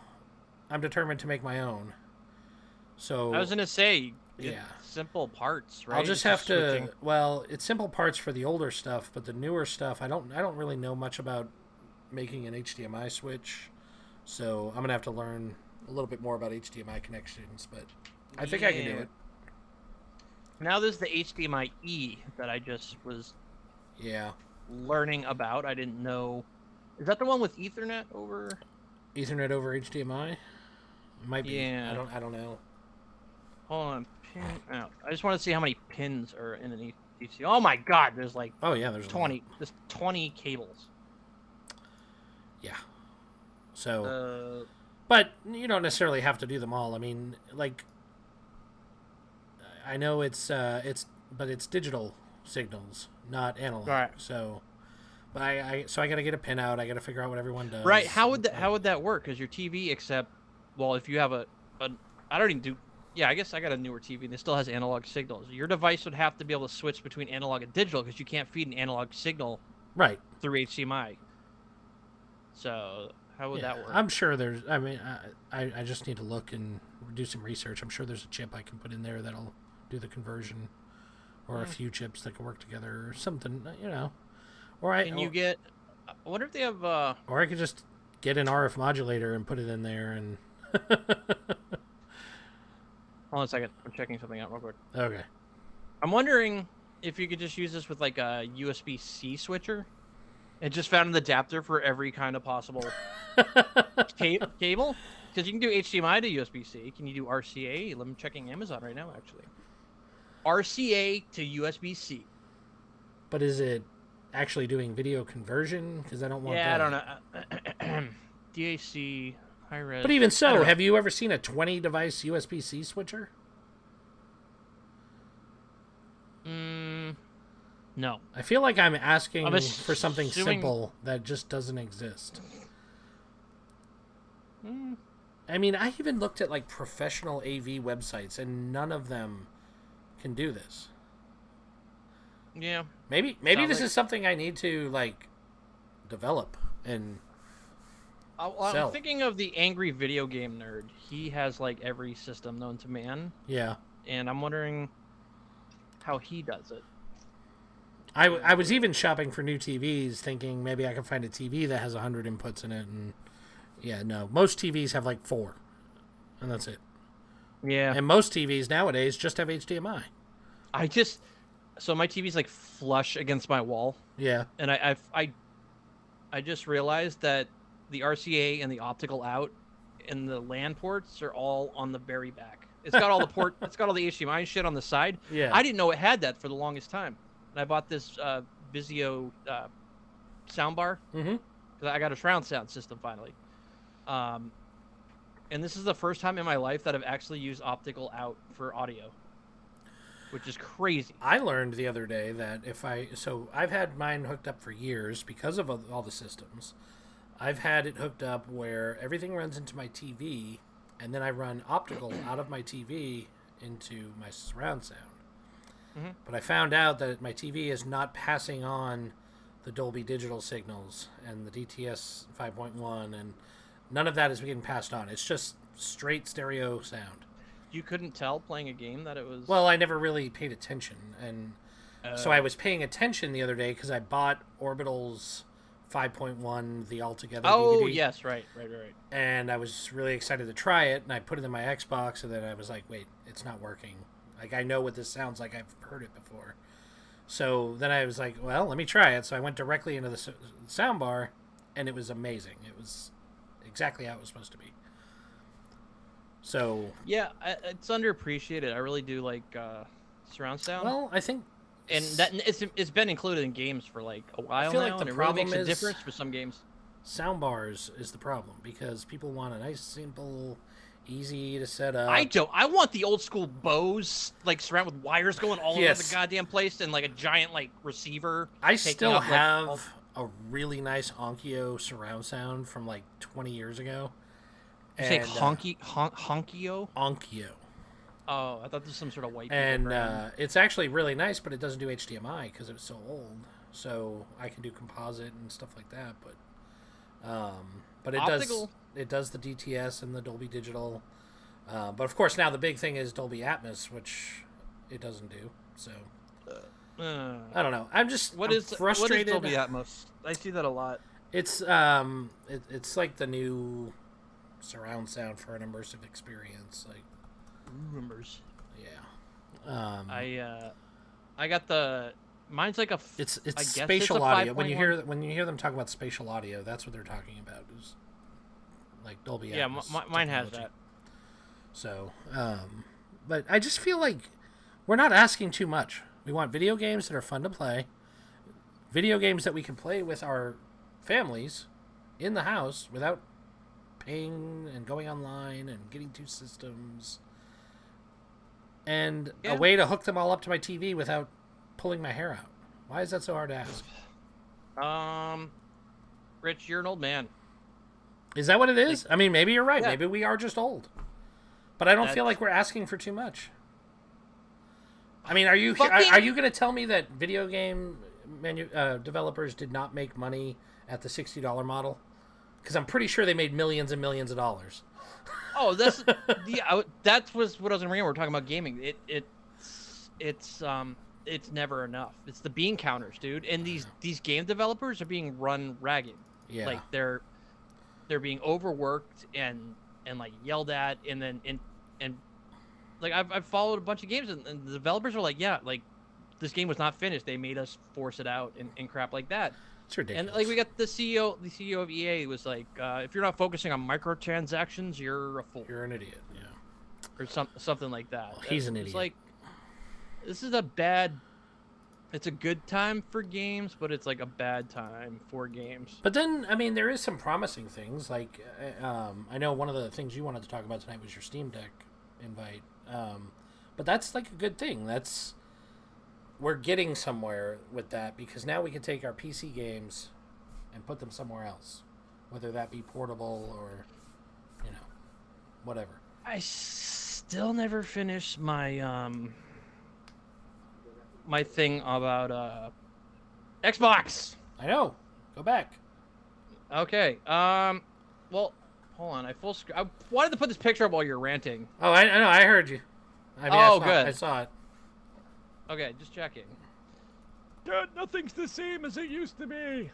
I'm determined to make my own. So I was gonna say, yeah, simple parts, right? I'll just have to. switching. Well, it's simple parts for the older stuff, but the newer stuff, I don't really know much about making an HDMI switch. So I'm gonna have to learn a little bit more about HDMI connections, but I think I can do it. Now there's the HDMI E that I just was learning about. I didn't know. Is that the one with Ethernet over? Ethernet over HDMI? It might be. Yeah. I don't know. Hold on. Pin out. I just want to see how many pins are in an EC. Oh my God! There's like. Oh yeah, there's 20. There's 20 cables. Yeah. So. But you don't necessarily have to do them all. I mean, like. I know but it's digital signals, not analog. Right. So, but I got to get a pin out. I got to figure out what everyone does. Right. How would that work? Because your TV, if you have I don't even do. Yeah, I guess I got a newer TV and it still has analog signals. Your device would have to be able to switch between analog and digital because you can't feed an analog signal right through HDMI. So how would that work? I'm sure there's. I mean, I just need to look and do some research. I'm sure there's a chip I can put in there that'll do the conversion, or a few chips that can work together, or something. You get? I wonder if they have. Or I could just get an RF modulator and put it in there and. Hold on a second. I'm checking something out real quick. Okay. I'm wondering if you could just use this with like a USB-C switcher, and just found an adapter for every kind of possible cable. Because you can do HDMI to USB-C. Can you do RCA? I'm checking Amazon right now, actually. RCA to USB-C. But is it actually doing video conversion? Because I don't want that. Yeah, I don't know. DAC, high res. But even so, have you ever seen a 20-device USB-C switcher? No. I feel like I'm asking for something simple that just doesn't exist. I mean, I even looked at like professional AV websites, and none of them can do this. Yeah. Maybe this is something I need to like develop and sell. I'm thinking of the angry video game nerd. He has like every system known to man. Yeah. And I'm wondering how he does it. I was even shopping for new TVs, thinking maybe I could find a TV that has 100 inputs in it, and yeah, no. Most TVs have like 4, and that's it. Yeah. And most TVs nowadays just have HDMI. So my TV's like flush against my wall. Yeah. And I just realized that the RCA and the optical out and the LAN ports are all on the very back. It's got all the it's got all the HDMI shit on the side. Yeah. I didn't know it had that for the longest time. And I bought this Vizio soundbar. Mm-hmm. Because I got a surround sound system finally. And this is the first time in my life that I've actually used optical out for audio, which is crazy. I learned the other day that I've had mine hooked up for years because of all the systems. I've had it hooked up where everything runs into my TV, and then I run optical out of my TV into my surround sound. Mm-hmm. But I found out that my TV is not passing on the Dolby Digital signals and the DTS 5.1, and none of that is getting passed on. It's just straight stereo sound. You couldn't tell playing a game that it was... Well, I never really paid attention, and so I was paying attention the other day because I bought Orbital's 5.1, the altogether DVD. Oh, yes, right. And I was really excited to try it, and I put it in my Xbox, and then I was like, wait, it's not working. Like, I know what this sounds like. I've heard it before. So then I was like, well, let me try it. So I went directly into the soundbar, and it was amazing. It was exactly how it was supposed to be. So... Yeah, it's underappreciated. I really do like surround sound. Well, I think... And that it's been included in games for like a while now, and it really makes a difference for some games. Soundbars is the problem, because people want a nice, simple, easy to set up. I want the old school Bose, like surround with wires going all over the goddamn place, and like a giant like receiver. I still have a really nice Onkyo surround sound from like 20 years ago. You say honkio? Onkyo. Oh, I thought this was some sort of white people And brand. it's actually really nice, but it doesn't do HDMI because it's so old. So I can do composite and stuff like that, but it Optical. does the DTS and the Dolby Digital. But of course now the big thing is Dolby Atmos, which it doesn't do. So I don't know. I'm frustrated. What is Dolby Atmos? I see that a lot. It's it's like the new surround sound for an immersive experience. Like Rumors. Yeah. I got the. Mine's like a. It's I guess spatial it's a audio. 5.1. When you hear them talk about spatial audio, that's what they're talking about. Is like Dolby Yeah, Atmos. mine has technology. that. So, but I just feel like we're not asking too much. We want video games that are fun to play, video games that we can play with our families in the house without paying and going online and getting two systems, and a way to hook them all up to my TV without pulling my hair out. Why is that so hard to ask? Rich, you're an old man. Is that what it is? I mean, maybe you're right. Yeah. Maybe we are just old. But I don't feel like we're asking for too much. I mean, are you going to tell me that video game developers did not make money at the $60 model? Because I'm pretty sure they made millions and millions of dollars. Oh, that was what I was in reading. We're talking about gaming. It's never enough. It's the bean counters, dude. And these game developers are being run ragged. Yeah. Like they're being overworked and like yelled at, and then like I've followed a bunch of games, and the developers are like, yeah, like this game was not finished. They made us force it out and crap like that. It's ridiculous. And like we got the CEO of EA was like, if you're not focusing on microtransactions, you're a fool. You're an idiot. Yeah. Or something like that. Well, he's an idiot. It's like, this is it's a good time for games, but it's like a bad time for games. But then, I mean, there is some promising things. Like, I know one of the things you wanted to talk about tonight was your Steam Deck invite. But that's like a good thing. We're getting somewhere with that, because now we can take our PC games and put them somewhere else, whether that be portable or, whatever. I still never finished my my thing about Xbox. I know. Go back. Okay. Well, hold on. I wanted to put this picture up while you're ranting. Oh, I know. I heard you. I mean, good. I saw it. Okay, just checking. Dad, nothing's the same as it used to be.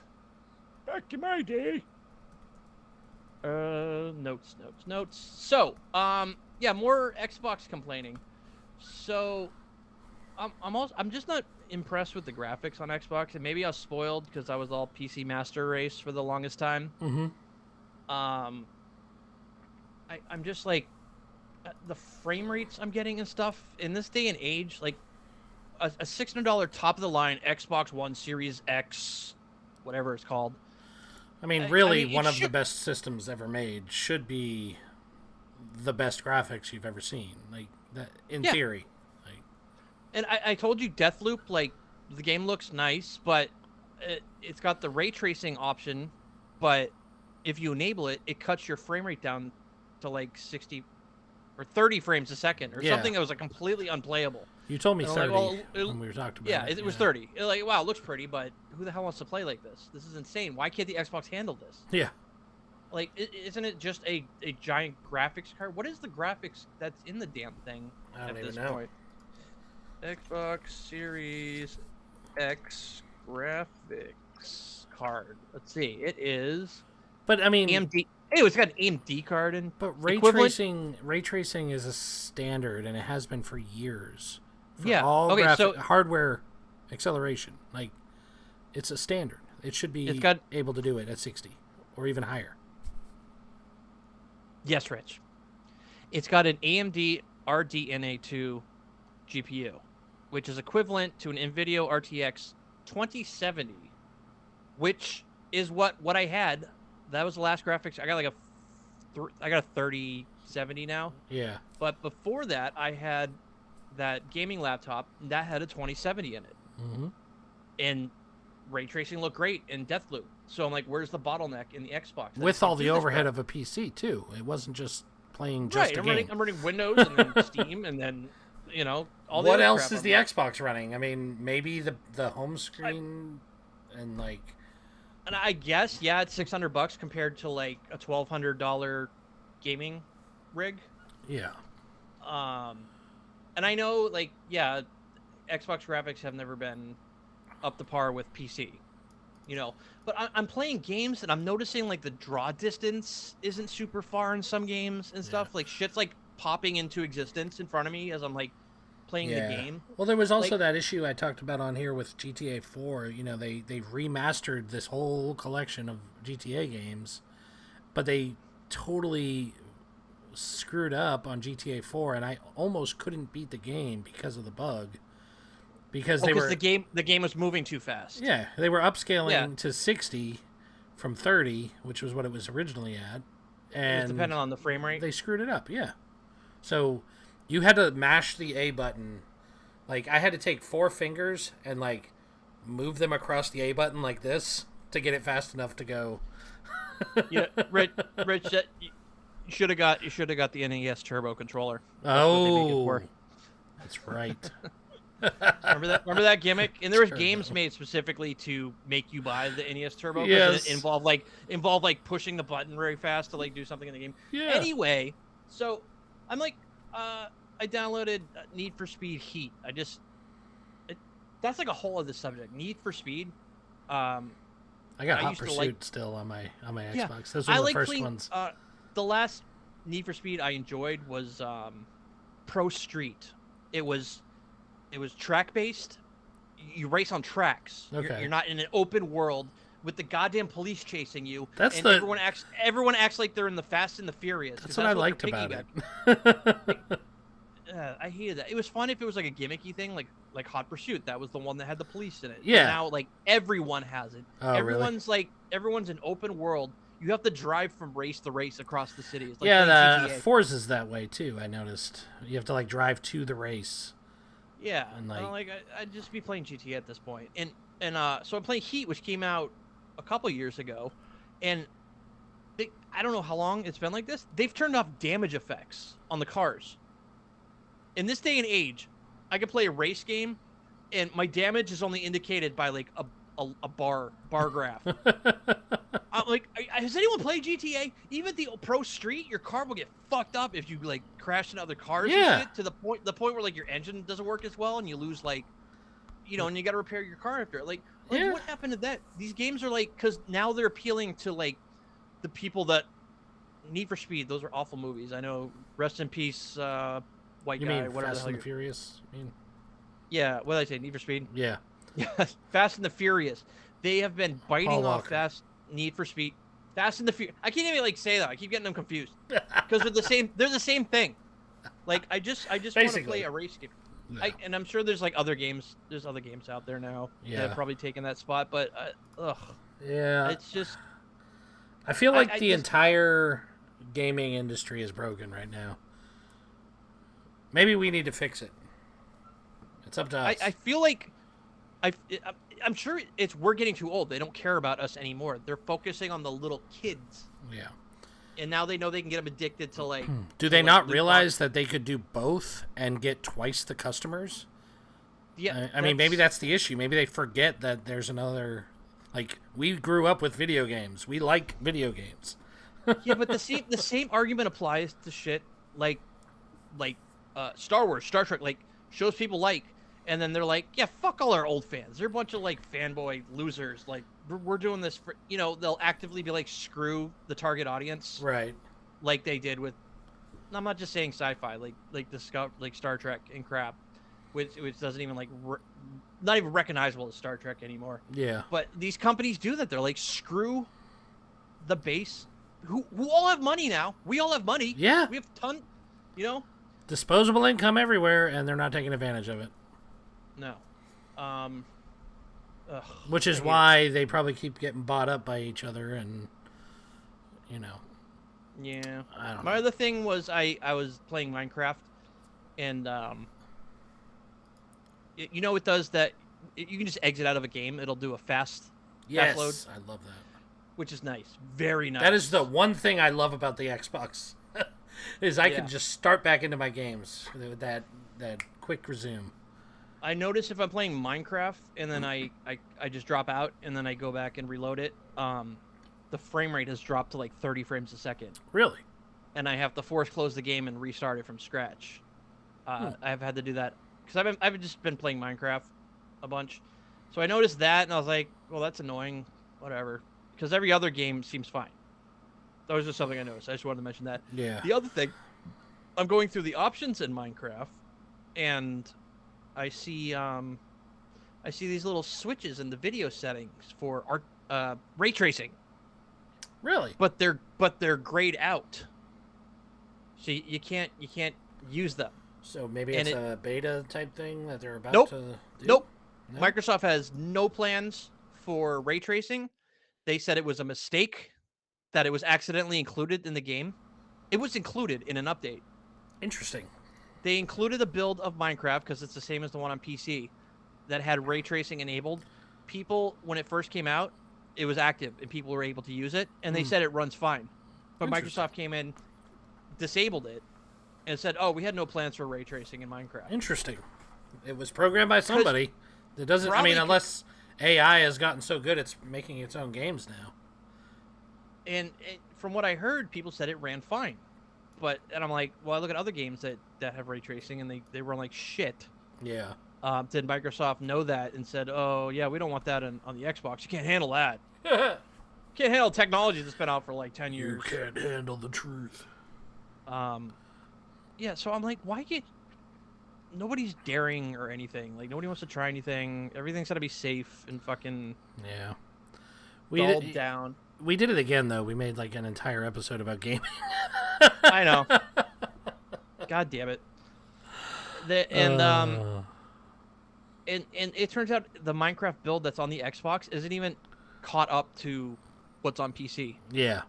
Back in my day. Notes. So, yeah, more Xbox complaining. So, I'm just not impressed with the graphics on Xbox, and maybe I was spoiled because I was all PC Master Race for the longest time. Mm-hmm. I'm just like, the frame rates I'm getting and stuff in this day and age, like a $600 top of the line Xbox One Series X, whatever it's called. I mean, really, one of the best systems ever made should be the best graphics you've ever seen. Like that, in theory. And I told you, Deathloop, like the game looks nice, but it's got the ray tracing option, but if you enable it, it cuts your frame rate down to like 60 or 30 frames a second or something that was like completely unplayable. You told me 30 when we were talking about yeah, it. It was 30. Like, wow, it looks pretty, but who the hell wants to play like this? This is insane. Why can't the Xbox handle this? Yeah. Like, isn't it just a giant graphics card? What is the graphics that's in the damn thing I don't at even this know. point? Xbox Series X graphics card. Let's see. It is. But I mean, AMD. Hey, it's got an AMD card and. But ray tracing is a standard, and it has been for years. For all hardware acceleration, like it's a standard. It should be able to do it at 60 or even higher. Yes, Rich. It's got an AMD RDNA2 GPU, which is equivalent to an NVIDIA RTX 2070, which is what I had. That was the last graphics. I got like a 3070 now. Yeah. But before that, I had that gaming laptop that had a 2070 in it. Mm-hmm. And ray tracing looked great in Deathloop. So I'm like, where's the bottleneck in the Xbox? With all the overhead of a PC too. It wasn't just playing just a game. I'm running Windows and then Steam and then all the What other else crap is the Xbox running? I mean, maybe the home screen and like. And I guess it's $600 compared to like a $1,200 gaming rig. Yeah. And I know Xbox graphics have never been up to par with PC, but I'm playing games and I'm noticing like the draw distance isn't super far in some games and stuff. Like shit's like popping into existence in front of me as I'm like playing the game. Well, there was also that issue I talked about on here with GTA 4. They've remastered this whole collection of GTA games, but they totally screwed up on GTA 4, and I almost couldn't beat the game because of the bug. Because the game was moving too fast. Yeah, they were upscaling to 60 from 30, which was what it was originally at, and depending on the frame rate, they screwed it up. Yeah, so you had to mash the A button. Like I had to take 4 fingers and like move them across the A button like this to get it fast enough to go. Yeah, Rich, you should have got the NES Turbo controller. That's that's right. Remember that gimmick? And there was games made specifically to make you buy the NES Turbo because it involved pushing the button very fast to like do something in the game. Yeah. Anyway, so I'm like, I downloaded Need for Speed Heat. That's like a whole other subject. Need for Speed. I got Hot Pursuit still on my Xbox. Those were the first ones. The last Need for Speed I enjoyed was Pro Street. It was track based. You race on tracks. Okay. You're not in an open world with the goddamn police chasing you. And everyone acts like they're in the Fast and the Furious. That's what I liked about it. I hated that. It was fun if it was like a gimmicky thing, like Hot Pursuit. That was the one that had the police in it. Yeah. But now like everyone has it. Oh, everyone's an open world. You have to drive from race to race across the city. It's like yeah, Forza's that way too. I noticed you have to like drive to the race. Yeah, and I'd just be playing GTA at this point, and so I'm playing Heat, which came out a couple years ago, and I don't know how long it's been like this. They've turned off damage effects on the cars. In this day and age, I can play a race game, and my damage is only indicated by like a bar graph. I'm like, has anyone played GTA? Even the Pro Street, your car will get fucked up if you like crash into other cars. Yeah. And shit, to the point where like your engine doesn't work as well, and you lose and you got to repair your car after. Like what happened to that? These games are like, because now they're appealing to like the people that Need for Speed. Those are awful movies. I know. Rest in peace, white you guy. Mean whatever Fast the hell and Furious? I mean. Yeah. What did I say? Need for Speed. Yeah. Fast and the Furious. They have been biting off Walker. Need for Speed. Fast and the Furious. I can't even say that. I keep getting them confused because they're the same. They're the same thing. Like I just want to play a race game. No. And I'm sure there's like other games. There's other games out there now that have probably taken that spot. But yeah, it's just. I feel like the entire gaming industry is broken right now. Maybe we need to fix it. It's up to us. I feel like I'm sure we're getting too old. They don't care about us anymore. They're focusing on the little kids. Yeah. And now they know they can get them addicted to like. Do they not realize that they could do both and get twice the customers? Yeah. I mean, maybe that's the issue. Maybe they forget that there's another. Like, we grew up with video games. We like video games. Yeah, but the same argument applies to shit like Star Wars, Star Trek, like shows people like, and then they're like, yeah, fuck all our old fans. They're a bunch of like fanboy losers. Like we're doing this for they'll actively be like screw the target audience, Right? Like they did with. I'm not just saying sci-fi, like Star Trek and crap, which doesn't even not even recognizable as Star Trek anymore. Yeah. But these companies do that. They're like, screw the base, who all have money now. We all have money. Yeah. We have ton, Disposable income everywhere, and they're not taking advantage of it. No. Which is why they probably keep getting bought up by each other, and Yeah. I don't know. My other thing was I was playing Minecraft, and it does that you can just exit out of a game. It'll do a fast Yes, load, I love that. which is nice. Very nice. That is the one thing I love about the Xbox, is I can just start back into my games with that quick resume. I notice if I'm playing Minecraft and then I just drop out and then I go back and reload it, the frame rate has dropped to like 30 frames a second. Really? And I have to force close the game and restart it from scratch. I've had to do that because I've just been playing Minecraft a bunch, so I noticed that and I was like, well, that's annoying. Whatever, because every other game seems fine. That was just something I noticed. I just wanted to mention that. Yeah. The other thing, I'm going through the options in Minecraft, and I see these little switches in the video settings for ray tracing. Really? But they're grayed out, so you can't use them. So maybe it's a beta type thing that they're about to do? Nope. No? Microsoft has no plans for ray tracing. They said it was a mistake, that it was accidentally included in the game. It was included in an update. Interesting. They included a build of Minecraft, because it's the same as the one on PC, that had ray tracing enabled. People, when it first came out, it was active, and people were able to use it, and they said it runs fine. But Microsoft came in, disabled it, and said, oh, we had no plans for ray tracing in Minecraft. Interesting. It was programmed by somebody. That doesn't. I mean, unless AI has gotten so good, it's making its own games now. And from what I heard, people said it ran fine. And I'm like, well, I look at other games that have ray tracing, and they run like shit. Yeah. Did Microsoft know that and said, oh, yeah, we don't want that on the Xbox. You can't handle that. Can't handle technology that's been out for like 10 years. You can't handle the truth. Yeah, so I'm like, why get... Nobody's daring or anything. Like, nobody wants to try anything. Everything's got to be safe and fucking... Yeah. Dulled down. We did it again, though. We made, like, an entire episode about gaming. I know. God damn it. And it turns out the Minecraft build that's on the Xbox isn't even caught up to what's on PC. Yeah.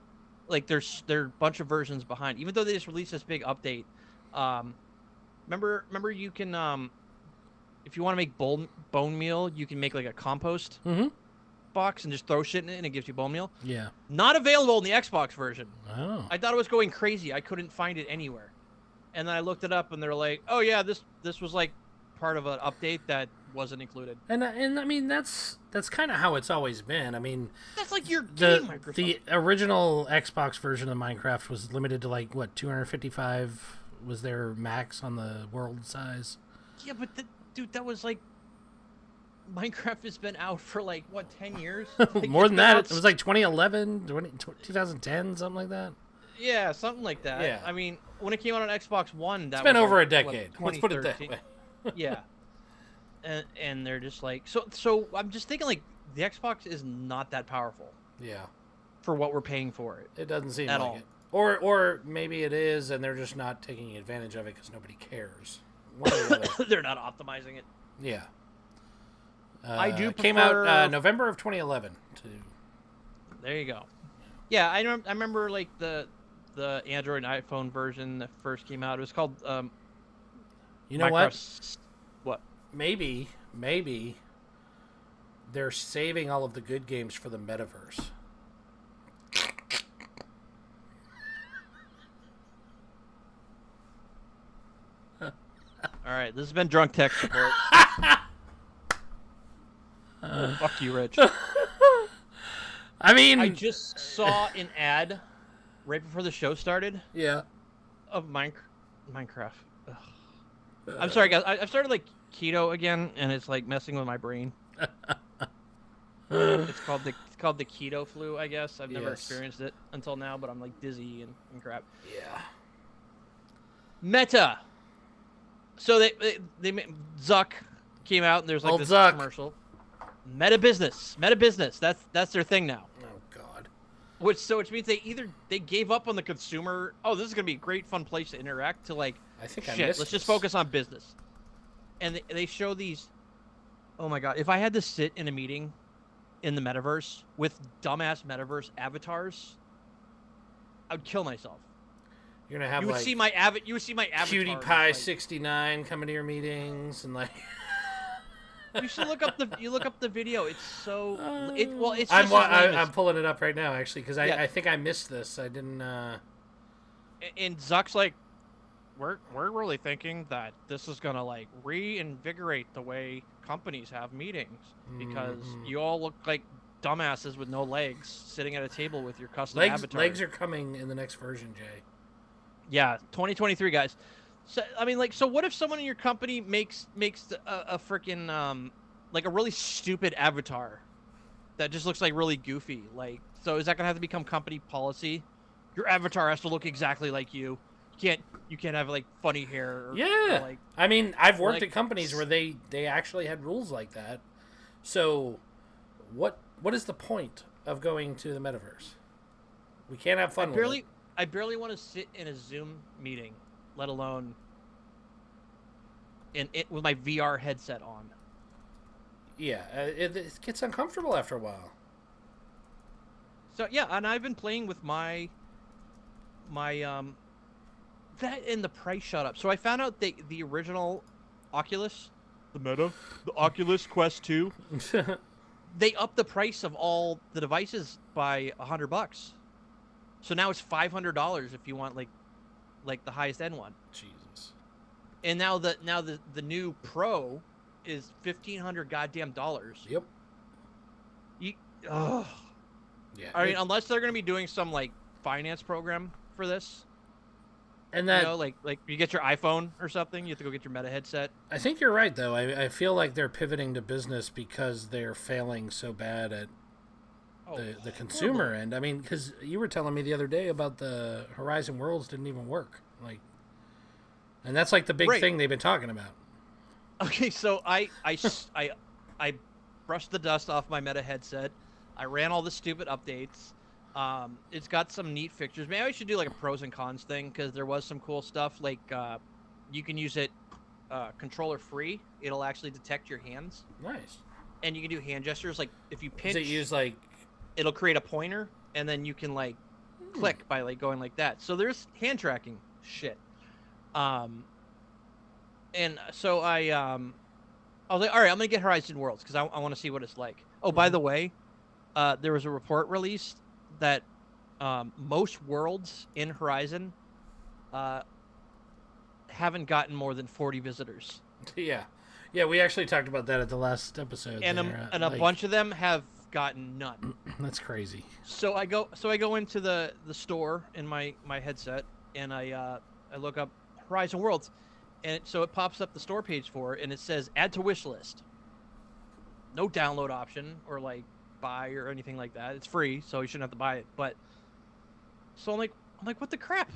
Like, they're a bunch of versions behind. Even though they just released this big update... Remember you can, if you want to make bone meal, you can make like a compost box and just throw shit in it and it gives you bone meal. Yeah. Not available in the Xbox version. Oh. I thought it was going crazy. I couldn't find it anywhere. And then I looked it up and they're like, oh yeah, this was like part of an update that wasn't included. And I mean, that's kind of how it's always been. I mean, that's like your game, Microsoft. The original Xbox version of Minecraft was limited to like, what, 255 was their max on the world size. Yeah, but dude, that was like Minecraft has been out for like what, 10 years? Like, more than that. It was like 2011, 2010, something like that. Yeah, something like that. Yeah. I mean, when it came out on Xbox One, it's been was over like, a decade. Let's put it that way. Yeah. And they're just like, so I'm just thinking like the Xbox is not that powerful. Yeah. For what we're paying for it. It doesn't seem at like all. it. Or maybe it is, and they're just not taking advantage of it because nobody cares. One or the other. They're not optimizing it. Yeah. I do came prefer... out November of 2011. There you go. Yeah, I remember like the Android and iPhone version that first came out. It was called you know what? What? Maybe they're saving all of the good games for the metaverse. All right, this has been Drunk Tech Support. Fuck you, Rich. I mean, I just saw an ad right before the show started. Yeah. Of Minecraft. Ugh. I'm sorry, guys. I've started like keto again, and it's like messing with my brain. It's called the keto flu, I guess. I've never experienced it until now, but I'm like dizzy and crap. Yeah. Meta. So they Zuck came out and there's like Old this Zuck. commercial. Meta business. That's their thing now. Oh God. Which means they gave up on the consumer. Oh, this is gonna be a great fun place to interact. To like, I think shit. Let's just focus on business. And they show these. Oh my God! If I had to sit in a meeting in the metaverse with dumbass metaverse avatars, I would kill myself. You're gonna have You would see my avatar. Cutie Pie 69 coming to your meetings and like. You should look up the video. It's so it's I'm just as lame I'm as, pulling it up right now actually because yeah. I think I missed this. I didn't. And Zuck's like, we're really thinking that this is gonna like reinvigorate the way companies have meetings because you all look like dumbasses with no legs sitting at a table with your custom avatar. Legs are coming in the next version, Jay. Yeah, 2023, guys. So I mean, like, so what if someone in your company makes a freaking like a really stupid avatar that just looks like really goofy? Like, so is that gonna have to become company policy? Your avatar has to look exactly like you. You can't have like funny hair. Yeah, or, like, I mean, I've worked like, at companies where they actually had rules like that. So, what is the point of going to the metaverse? We can't have fun with it. I barely want to sit in a Zoom meeting, let alone with my VR headset on. Yeah, it gets uncomfortable after a while. So yeah, and I've been playing with my that and the price shot up. So I found out the original Oculus, the Oculus Quest 2, they upped the price of all the devices by $100. So now it's $500 if you want like the highest end one. Jesus. And now the new Pro is $1,500 goddamn dollars. Yep. Ugh. Yeah. I mean, unless they're going to be doing some like finance program for this. And that, you know, like you get your iPhone or something, you have to go get your Meta headset. I think you're right, though. I feel like they're pivoting to business because they're failing so bad at the consumer end. I mean, because you were telling me the other day about the Horizon Worlds didn't even work. Like, and that's like the big thing they've been talking about. Okay, so I brushed the dust off my Meta headset. I ran all the stupid updates. It's got some neat fixtures. Maybe I should do like a pros and cons thing because there was some cool stuff. Like you can use it controller free. It'll actually detect your hands. Nice. And you can do hand gestures. Like if you pinch, does it use like? It'll create a pointer, and then you can like click by like going like that. So there's hand tracking shit. And so I was like, all right, I'm gonna get Horizon Worlds because I want to see what it's like. Oh, by the way, there was a report released that most worlds in Horizon haven't gotten more than 40 visitors. Yeah, we actually talked about that at the last episode. And a bunch of them have gotten none. That's crazy. So I go into the store in my headset, and I look up Horizon Worlds, and so it pops up the store page for it, and it says add to wish list. No download option or like buy or anything like that. It's free, so you shouldn't have to buy it. But so I'm like, what the crap?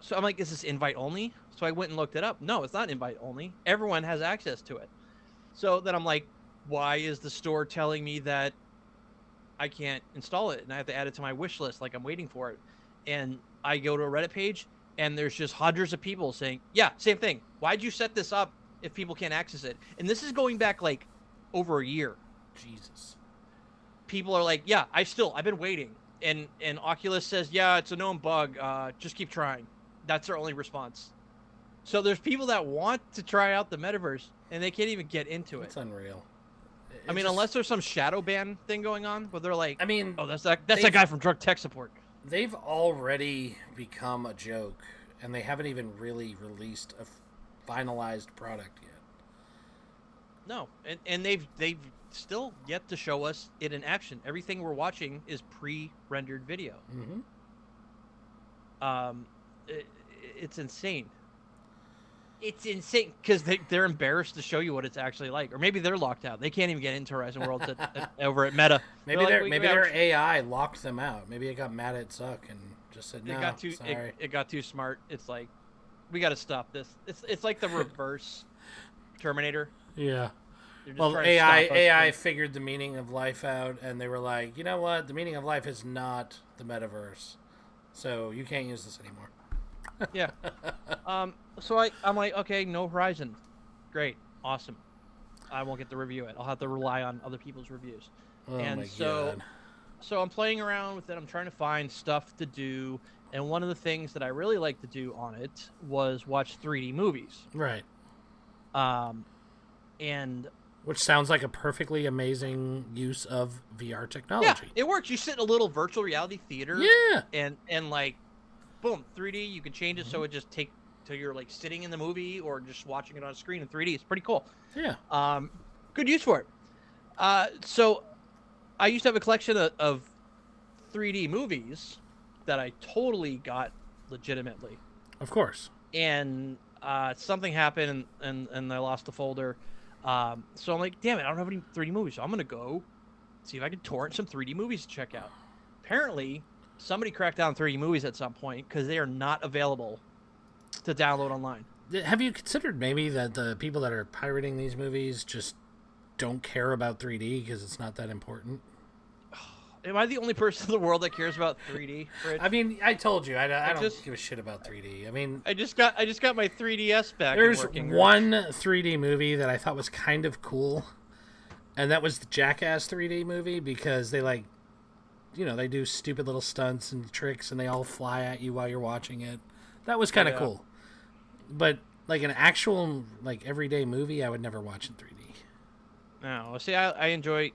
So I'm like, is this invite only? So I went and looked it up. No, it's not invite only. Everyone has access to it. So then I'm like, why is the store telling me that I can't install it and I have to add it to my wish list like I'm waiting for it? And I go to a Reddit page and there's just hundreds of people saying, yeah, same thing. Why'd you set this up if people can't access it? And this is going back like over a year. Jesus. People are like, yeah, I've been waiting. And Oculus says, yeah, it's a known bug. Just keep trying. That's their only response. So there's people that want to try out the metaverse and they can't even get into it. It's unreal. I mean, unless there's some shadow ban thing going on, but they're like, I mean, oh, that's that guy from drug tech support. They've already become a joke, and they haven't even really released a finalized product yet. No, and they've still yet to show us it in action. Everything we're watching is pre-rendered video. Mm-hmm. It's insane. It's insane because they're embarrassed to show you what it's actually like, or maybe they're locked out. They can't even get into Horizon Worlds over at Meta. Maybe their AI locked them out. Maybe it got mad at Zuck and just said, "No, sorry." It got too smart. It's like, we got to stop this. It's like the reverse Terminator. Yeah. Well, AI figured the meaning of life out, and they were like, you know what? The meaning of life is not the metaverse, so you can't use this anymore. Yeah. So I'm like, okay, no Horizon. Great. Awesome. I won't get to review it. I'll have to rely on other people's reviews. Oh my God. So I'm playing around with it. I'm trying to find stuff to do. And one of the things that I really like to do on it was watch 3D movies. Right. And Which sounds like a perfectly amazing use of VR Yeah, technology. it works. You sit in a little virtual reality theater. Yeah. And like, boom, 3D. You can change it so it just take till you're like sitting in the movie or just watching it on a screen in 3D. It's pretty cool. Yeah. Good use for it. So I used to have a collection of 3D movies that I totally got legitimately. Of course. And something happened and I lost the folder. So I'm like, damn it, I don't have any 3D movies. So I'm going to go see if I can torrent some 3D movies to check out. Apparently, somebody cracked down 3D movies at some point because they are not available to download online. Have you considered maybe that the people that are pirating these movies just don't care about 3D because it's not that important? Am I the only person in the world that cares about 3D, Rich? I mean, I told you, I don't just- give a shit about 3D. I mean, I just got my 3DS back. there's and working, one 3D movie that I thought was kind of cool, and that was the Jackass 3D movie because they they do stupid little stunts and tricks and they all fly at you while you're watching it. That was kind of cool. But like an actual everyday movie, I would never watch in 3D. No, see, I enjoy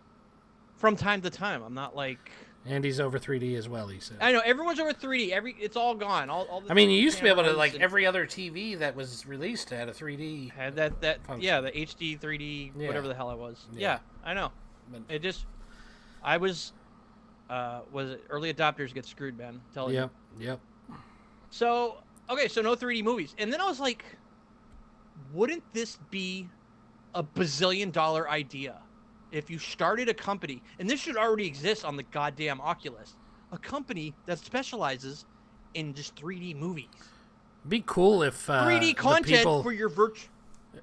from time to time. I'm not like Andy's over 3D as well, he said. I know everyone's over 3D. It's all gone. All the I mean, you used to be able to cameras and- every other TV that was released had a 3D. had that function. yeah, the HD 3D Yeah. whatever the hell it was. Yeah. Yeah, I know. But- It just I was it early adopters get screwed, man. I'm telling you. Yep. So okay, so no 3D movies, and then I was like, wouldn't this be a bazillion-dollar idea if you started a company, and this should already exist on the goddamn Oculus, a company that specializes in just 3D movies, Be cool if 3D content for your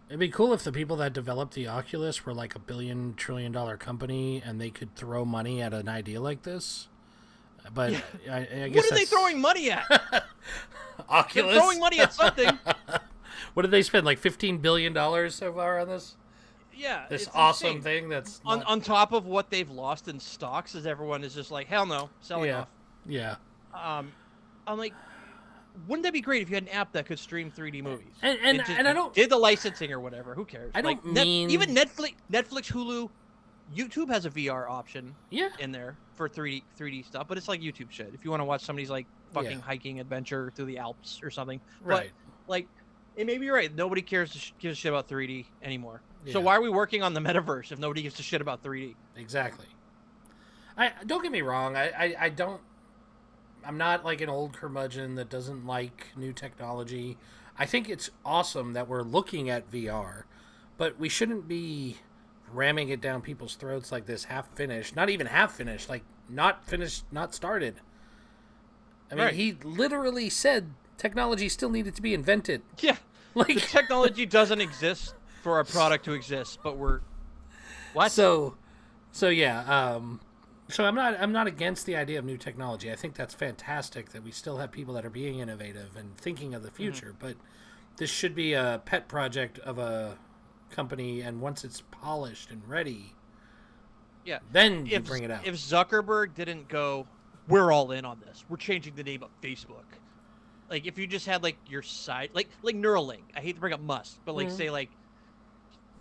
It'd be cool if the people that developed the Oculus were like $1 billion trillion company and they could throw money at an idea like this. But I guess What are they throwing money at? Oculus. They're throwing money at something. What did they spend? Like $15 billion so far on this? Yeah, This it's awesome insane. thing that's On top of what they've lost in stocks, as everyone is just like, hell no, selling off. Yeah. I'm like, wouldn't that be great if you had an app that could stream 3D movies? And It just I don't did the licensing or whatever. Who cares? I don't like, mean- even Netflix, Hulu, YouTube has a VR option Yeah. in there for 3D stuff, but it's like YouTube shit. If you want to watch somebody's like fucking Yeah. hiking adventure through the Alps or something, Right. But like, it may be right. Nobody cares gives a shit about 3D anymore. So Yeah. why are we working on the metaverse if nobody gives a shit about 3D? Exactly. I don't get me wrong. I don't. I'm not like an old curmudgeon that doesn't like new technology. I think it's awesome that we're looking at VR, but we shouldn't be ramming it down people's throats like this, half finished. Not even half finished. Like not finished, not started. I mean, Right. he literally said technology still needed to be invented. Yeah. The Like technology doesn't exist for a product to exist, but we're what? So yeah. So I'm not against the idea of new technology. I think that's fantastic that we still have people that are being innovative and thinking of the future. But this should be a pet project of a company, and once it's polished and ready, yeah. then you bring it out. If Zuckerberg didn't go, we're all in on this. We're changing the name of Facebook. Like if you just had like your side, like Neuralink. I hate to bring up Musk, but like say like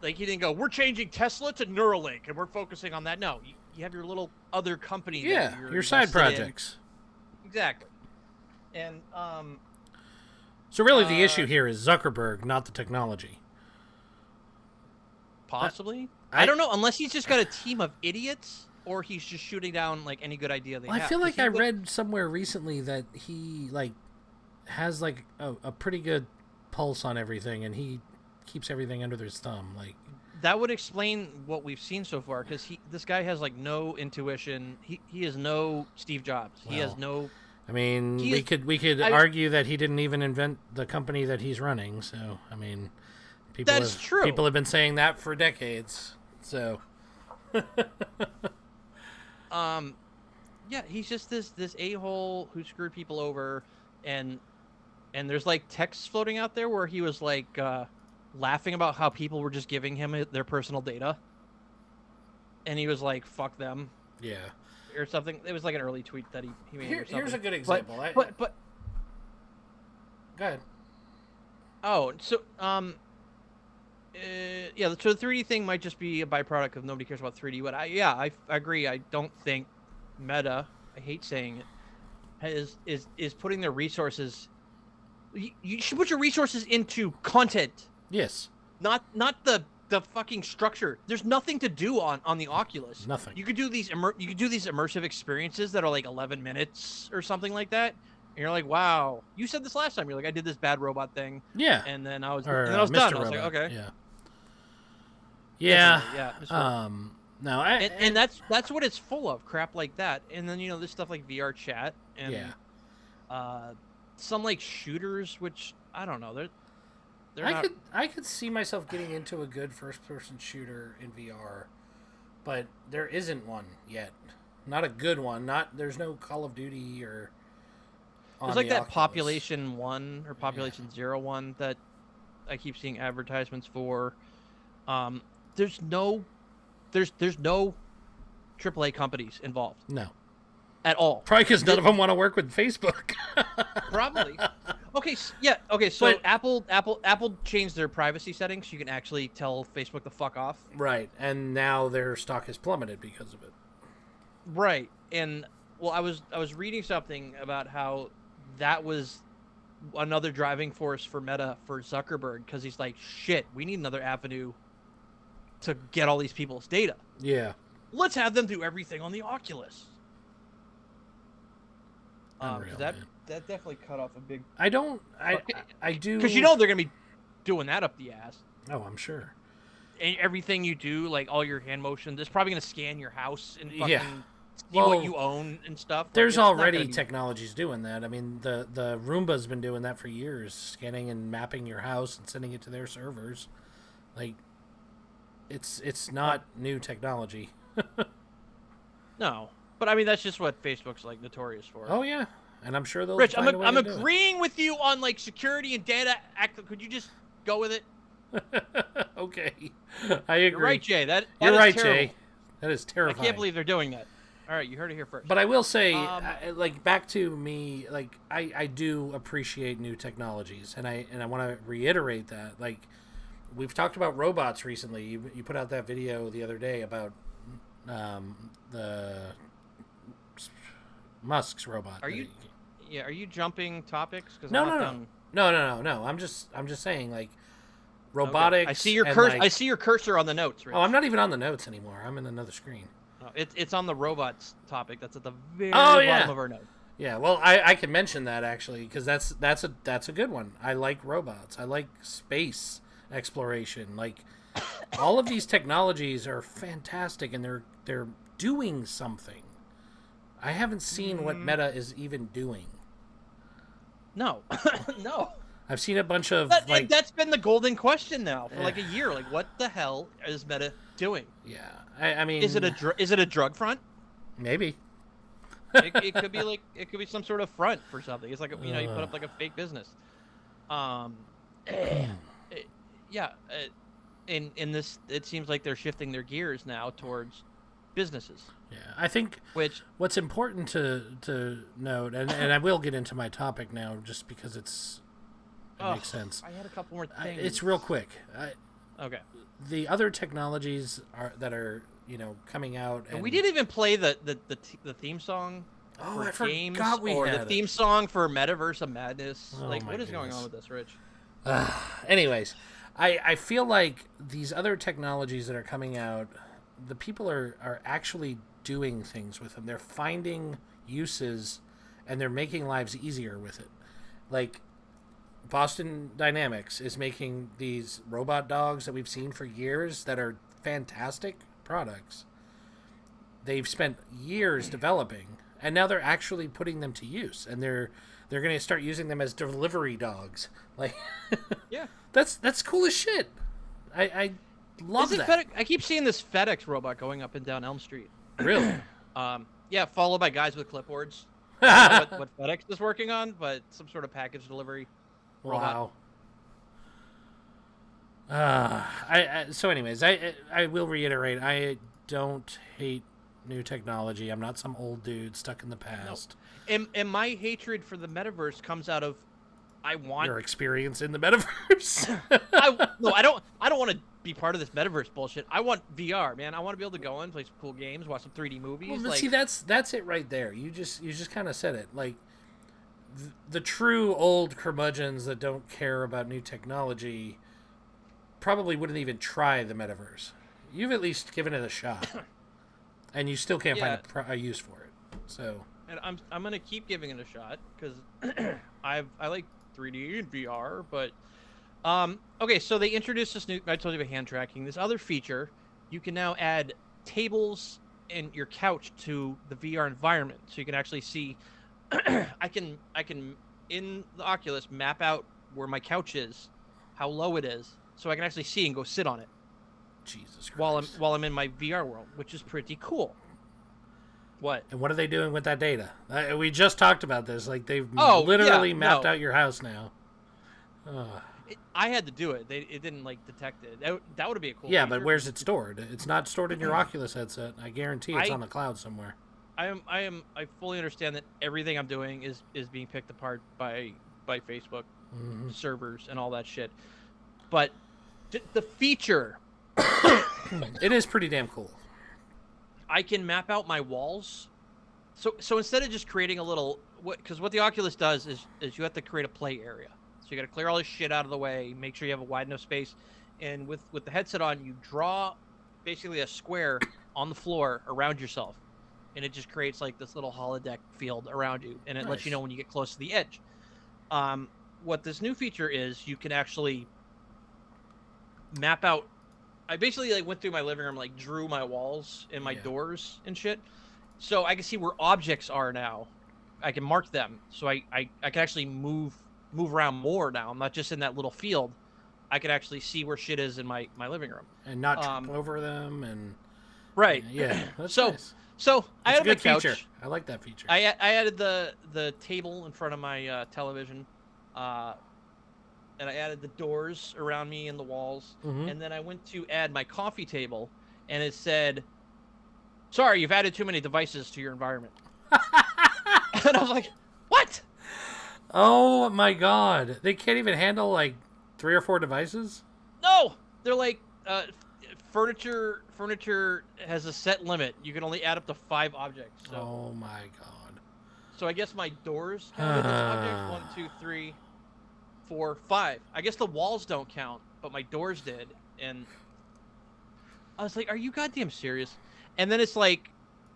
he didn't go, we're changing Tesla to Neuralink and we're focusing on that. No, you have your little other company. that Yeah, you're your side invested in. projects. Exactly. And So really, the issue here is Zuckerberg, not the technology. possibly, I- I don't know. Unless he's just got a team of idiots, or he's just shooting down like any good idea they I have. feel 'Cause like he I would- read somewhere recently that he has a pretty good pulse on everything, and he keeps everything under his thumb. Like that would explain what we've seen so far, because this guy has like no intuition. He is no Steve Jobs. He has Well, no. I mean, He we is- could I- argue that he didn't even invent the company that he's running. So I mean, That's true. People have been saying that for decades. So Yeah, he's just this a-hole who screwed people over, and there's like texts floating out there where he was like laughing about how people were just giving him their personal data, and he was like, "Fuck them," yeah, or something. It was like an early tweet that he made. or here's a something. good example. But Go ahead. oh, so Yeah, so the 3D thing might just be a byproduct of nobody cares about 3D. But I agree. I don't think Meta, I hate saying it, is putting their resources. You should put your resources into content, Yes. not the fucking structure. There's nothing to do on the Oculus. Nothing. You could do these immersive experiences that are like 11 minutes or something like that. And you're like, wow. You said this last time. You're like, I did this bad robot thing. Yeah. And then I was Or, done. I was Mr. like, Robot. okay. Yeah. Yeah. Yeah. Mr. Robot. No, And that's what it's full of, crap like that. And then this stuff like VR chat and some like shooters, which I don't know. I could see myself getting into a good first-person shooter in VR, but there isn't one yet. Not a good one. There's no Call of Duty or. There's like that Population 1 or Population 01 that I keep seeing advertisements for. There's no AAA companies involved. No. At all. Probably because none of them want to work with Facebook. Probably. Okay. Yeah. Okay. So But- Apple changed their privacy settings. So you can actually tell Facebook to fuck off. Right, and now their stock has plummeted because of it. Right. And well, I was reading something about how that was another driving force for Meta for Zuckerberg, because he's like, shit, we need another avenue to get all these people's data. Yeah. Let's have them do everything on the Oculus. Unreal, that man. definitely cut off a big. I do. Because they're gonna be doing that up the ass. Oh, I'm sure. And everything you do, like all your hand motion, it's probably gonna scan your house and fucking Yeah. see what you own and stuff. There's it's not already gonna be- technologies doing that. I mean, the Roomba's been doing that for years, scanning and mapping your house and sending it to their servers. Like, it's not new technology. No, but I mean that's just what Facebook's like notorious for. Oh yeah, and I'm sure they'll. Rich, find a way I'm to do it. agreeing with you on like security and data. Could you just go with it? Okay, I agree. You're right, Jay. That You're is right, terrible. Jay. That is I terrifying. can't believe they're doing that. All right, you heard it here first. But I will say, Um, back to me, like I do appreciate new technologies, and I want to reiterate that. Like, we've talked about robots recently. You put out that video the other day about the Musk's robot. Are you jumping topics? Because No, I'm not no, done. no. I'm just saying, like, Okay. robotics. I see your and, cursor. like- I see your cursor on the notes. Rich. Oh, I'm not even on the notes anymore. I'm in another screen. No, it's on the robots topic. That's at the very Oh, yeah. bottom of our note. Yeah, well, I can mention that actually because that's a good one. I like robots. I like space exploration. Like, all of these technologies are fantastic, and they're doing something. I haven't seen what Meta is even doing. No, no. I've seen a bunch of That's been the golden question now for like a year. Like, what the hell is Meta doing? yeah. I mean, Is it a drug front? maybe? It could be like some sort of front for something. It's like you put up like a fake business. In this, it seems like they're shifting their gears now towards businesses. Yeah, I think what's important to note, and I will get into my topic now, just because it makes sense. I had a couple more things. It's real quick. Okay. The other technologies that are coming out, and We didn't even play the theme song Oh, for I games forgot we or had the it. theme song for Metaverse of Madness. Oh, Like, my what is going goodness. on with this, Rich? Anyways, I feel like these other technologies that are coming out, the people are actually doing things with them. They're finding uses, and they're making lives easier with it. Like, Boston Dynamics is making these robot dogs that we've seen for years that are fantastic products. They've spent years developing, and now they're actually putting them to use, and they're going to start using them as delivery dogs. Like, Yeah. that's cool as shit. I love Is it that. I keep seeing this FedEx robot going up and down Elm Street. Really? Yeah, followed by guys with clipboards. I don't know what FedEx is working on, but some sort of package delivery robot. Wow. So anyways, I will reiterate, I don't hate new technology. I'm not some old dude stuck in the past. And my hatred for the metaverse comes out of want your experience in the metaverse. I don't want to be part of this metaverse bullshit. I want VR, man. I want to be able to go in, play some cool games, watch some 3D movies. Well, see, that's it right there. You just kind of said it. Like the true old curmudgeons that don't care about new technology probably wouldn't even try the metaverse. You've at least given it a shot, and you still can't find a use for it. So, and I'm gonna keep giving it a shot because I like 3D and VR, but okay. So they introduced this new. I told you about hand tracking. This other feature, you can now add tables and your couch to the VR environment, so you can actually see. I can in the Oculus map out where my couch is, how low it is, so I can actually see and go sit on it. Jesus Christ. While I'm in my VR world, which is pretty cool. What? And what are they doing with that data? We just talked about this. Like they've literally mapped out your house now. I had to do it. It didn't like detect it. That would be a cool. Yeah, feature. but where's it stored? It's not stored in your Oculus headset. I guarantee it's on the cloud somewhere. I fully understand that everything I'm doing is being picked apart by Facebook servers and all that shit. But the feature, it is pretty damn cool. I can map out my walls. So instead of just creating a little, because what the Oculus does is you have to create a play area. So you got to clear all this shit out of the way, make sure you have a wide enough space, and with the headset on, you draw basically a square on the floor around yourself, and it just creates like this little holodeck field around you, and it lets you know when you get close to the edge. What this new feature is, you can actually map out. I basically like went through my living room, like drew my walls and my doors and shit, so I can see where objects are now. I can mark them, so I can actually move around more now. I'm not just in that little field. I can actually see where shit is in my living room and not trip over them and right. Yeah, that's nice. So I had a good couch. Feature. I like that feature. I added the table in front of my television, and I added the doors around me and the walls, and then I went to add my coffee table, and it said, "Sorry, you've added too many devices to your environment." And I was like, "What?" Oh my god! They can't even handle like 3 or 4 devices. No, they're like furniture. Furniture has a set limit. You can only add up to 5 objects. So. Oh my god! So I guess my doors counted as objects. 1, 2, 3, 4, 5. I guess the walls don't count, but my doors did. And I was like, "Are you goddamn serious?" And then it's like,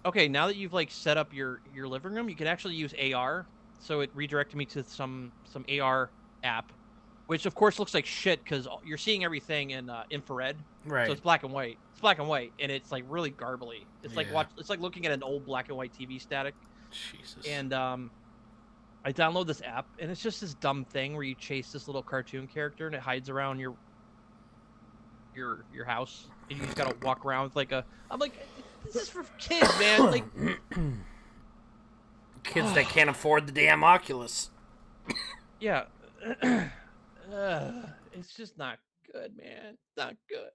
okay, now that you've like set up your living room, you can actually use AR. So it redirected me to some AR app, which of course looks like shit because you're seeing everything in infrared. Right. So it's black and white. It's black and white, and it's like really garbly. It's like it's like looking at an old black and white TV static. Jesus. And I download this app, and it's just this dumb thing where you chase this little cartoon character, and it hides around your house, and you just gotta walk around with like a. I'm like, this is for kids, man. Like. Kids that can't afford the damn Oculus. Yeah. It's just not good, man. Not good.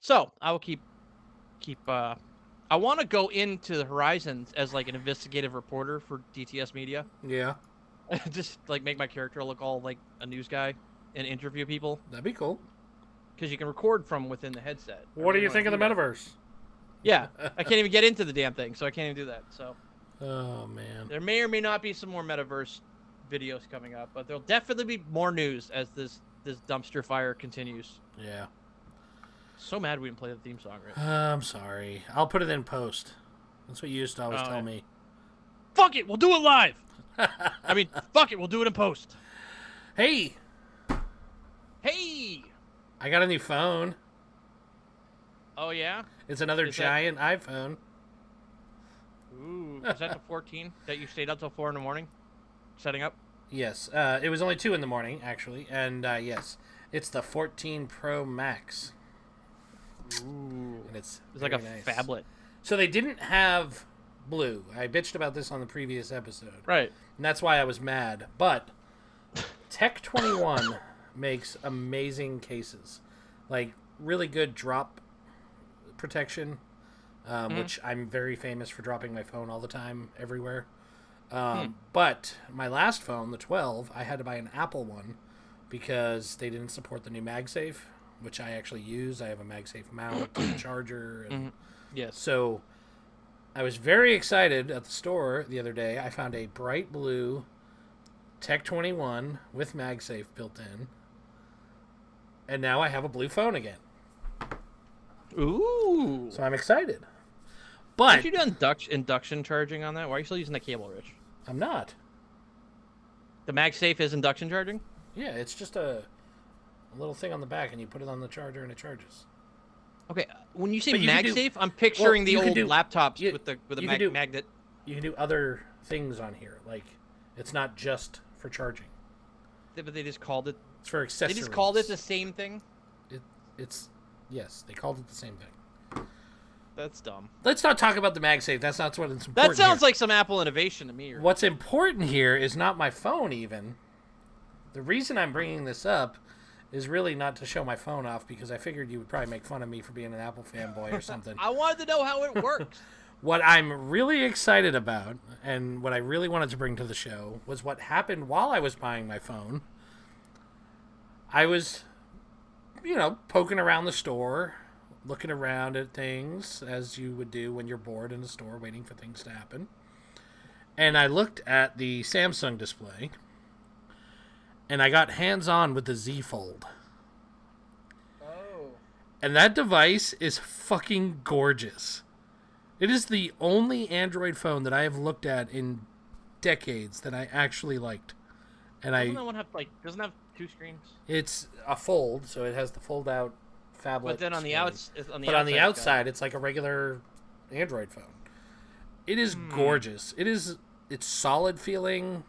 So I will keep. I want to go into the Horizons as like an investigative reporter for DTS Media. Yeah. Just like make my character look all like a news guy and interview people. That'd be cool. Because you can record from within the headset. What do you think of the metaverse? Yeah, I can't even get into the damn thing, so I can't even do that. So. Oh man. There may or may not be some more metaverse videos coming up, but there'll definitely be more news as this dumpster fire continues. Yeah. So mad we didn't play the theme song right. I'm sorry. I'll put it in post. That's what you used to always tell me. Fuck it, we'll do it live. I mean, fuck it, we'll do it in post. Hey. Hey. I got a new phone. Oh yeah. It's another giant iPhone. Ooh, is that the 14 that you stayed up till 4 in the morning setting up? Yes, it was only 2 in the morning actually, and yes, it's the 14 Pro Max. Ooh, and it's like a nice. phablet. So they didn't have blue. I bitched about this on the previous episode, right? And that's why I was mad. But Tech 21 makes amazing cases, like really good drop protection. Which I'm very famous for dropping my phone all the time, everywhere. But my last phone, the 12, I had to buy an Apple one because they didn't support the new MagSafe, which I actually use. I have a MagSafe mount and charger. And Yes. So I was very excited at the store the other day. I found a bright blue Tech 21 with MagSafe built in. And now I have a blue phone again. Ooh. So I'm excited. But Did you do induction charging on that? Why are you still using the cable, Rich? I'm not. The MagSafe is induction charging? Yeah, it's just a little thing on the back, and you put it on the charger, and it charges. Okay, when you say But you can do- MagSafe, I'm picturing well, the you can old do- laptops you- with the you can do- magnet. You can do other things on here. Like, it's not just for charging. But they just called it. It's for They accessories. just called it the same thing. It's yes, they called it the same thing. That's dumb. Let's not talk about the MagSafe. That's not what's important. That sounds here. like some Apple innovation to me. What's important here is not my phone. Even the reason I'm bringing this up is really not to show my phone off, because I figured you would probably make fun of me for being an Apple fanboy or something. I wanted to know how it works. What I'm really excited about, and what I really wanted to bring to the show, was what happened while I was buying my phone. I was, poking around the store, looking around at things, as you would do when you're bored in the store waiting for things to happen. And I looked at the Samsung display, and I got hands-on with the Z Fold. Oh. And that device is fucking gorgeous. It is the only Android phone that I have looked at in decades that I actually liked. And Doesn't that one have doesn't it have two screens? it's a fold, so it has the fold-out phablet. But then on the screen. On the outside, it's like a regular Android phone. It is gorgeous. It's solid feeling.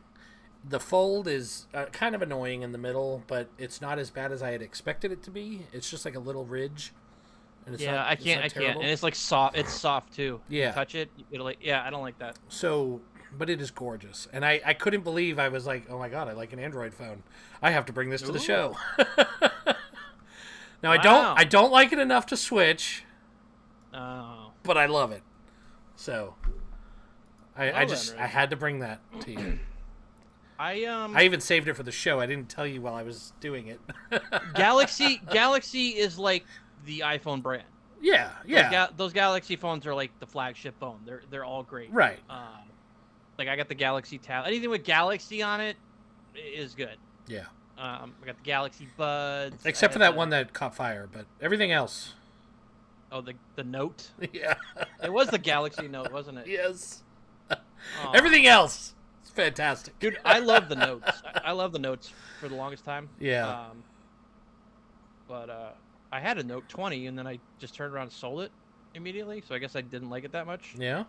The fold is kind of annoying in the middle, but it's not as bad as I had expected it to be. It's just like a little ridge. And it's not, I can't. terrible. And it's like soft. It's soft too. Yeah. You touch it, it'll I don't like that. So, but it is gorgeous. And I couldn't believe, I was like, oh my God, I like an Android phone. I have to bring this to the show. Now, Wow. I don't like it enough to switch, Oh. but I love it. So, I Well just, then, I had to bring that to you. I I even saved it for the show. I didn't tell you while I was doing it. Galaxy is like the iPhone brand. Yeah. Those Galaxy phones are like the flagship phone. They're all great. Right. Like I got the Galaxy Tab. Anything with Galaxy on it is good. Yeah. I got the Galaxy Buds. Except I for had that one that caught fire, but everything else. Oh, the Note. Yeah. It was the Galaxy Note, wasn't it? Yes. Aw. Everything else is fantastic. Dude, I love the Notes. I love the Notes for the longest time. Yeah. But I had a Note 20, and then I just turned around and sold it immediately. So I guess I didn't like it that much. Yeah.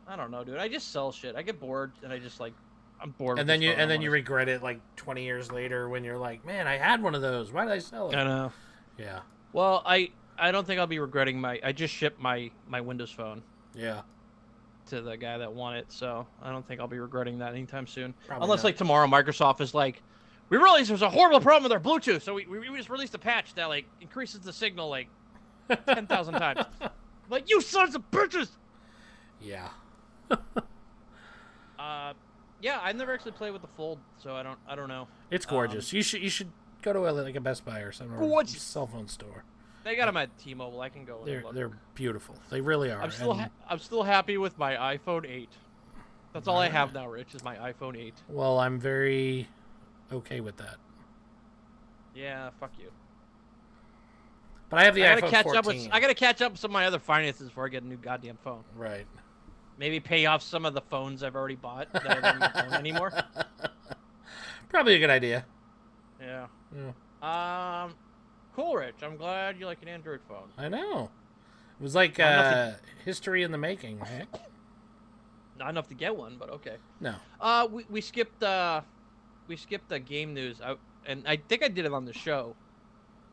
I don't know, dude. I just sell shit. I get bored, and I just I'm bored. And with then this phone. you regret it like 20 years later when you're like, man, I had one of those. Why did I sell it? I know. Yeah. Well, I don't think I'll be regretting I just shipped my Windows phone Yeah. to the guy that won it, so I don't think I'll be regretting that anytime soon. Probably Unless not. like tomorrow Microsoft is like, we realized there's a horrible problem with our Bluetooth, so we just released a patch that like increases the signal like 10,000 times. Like, you sons of bitches. Yeah. Yeah, I've never actually played with the Fold, so I don't know. It's gorgeous. You should go to a Best Buy or something, or a Gorgeous. cell phone store. They got them at T-Mobile. I can go. And look. They're beautiful. They really are. I'm still happy with my iPhone 8. That's all I have now, Rich, is my iPhone 8. Well, I'm very okay with that. Yeah, fuck you. But I have the I gotta iPhone catch 14. I gotta catch up with some of my other finances before I get a new goddamn phone. Right. Maybe pay off some of the phones I've already bought that I don't even own anymore. Probably a good idea. Yeah. Yeah. Cool, Rich. I'm glad you like an Android phone. I know. It was like history in the making, right? Not enough to get one, but okay. No. We skipped the game news, and I think I did it on the show,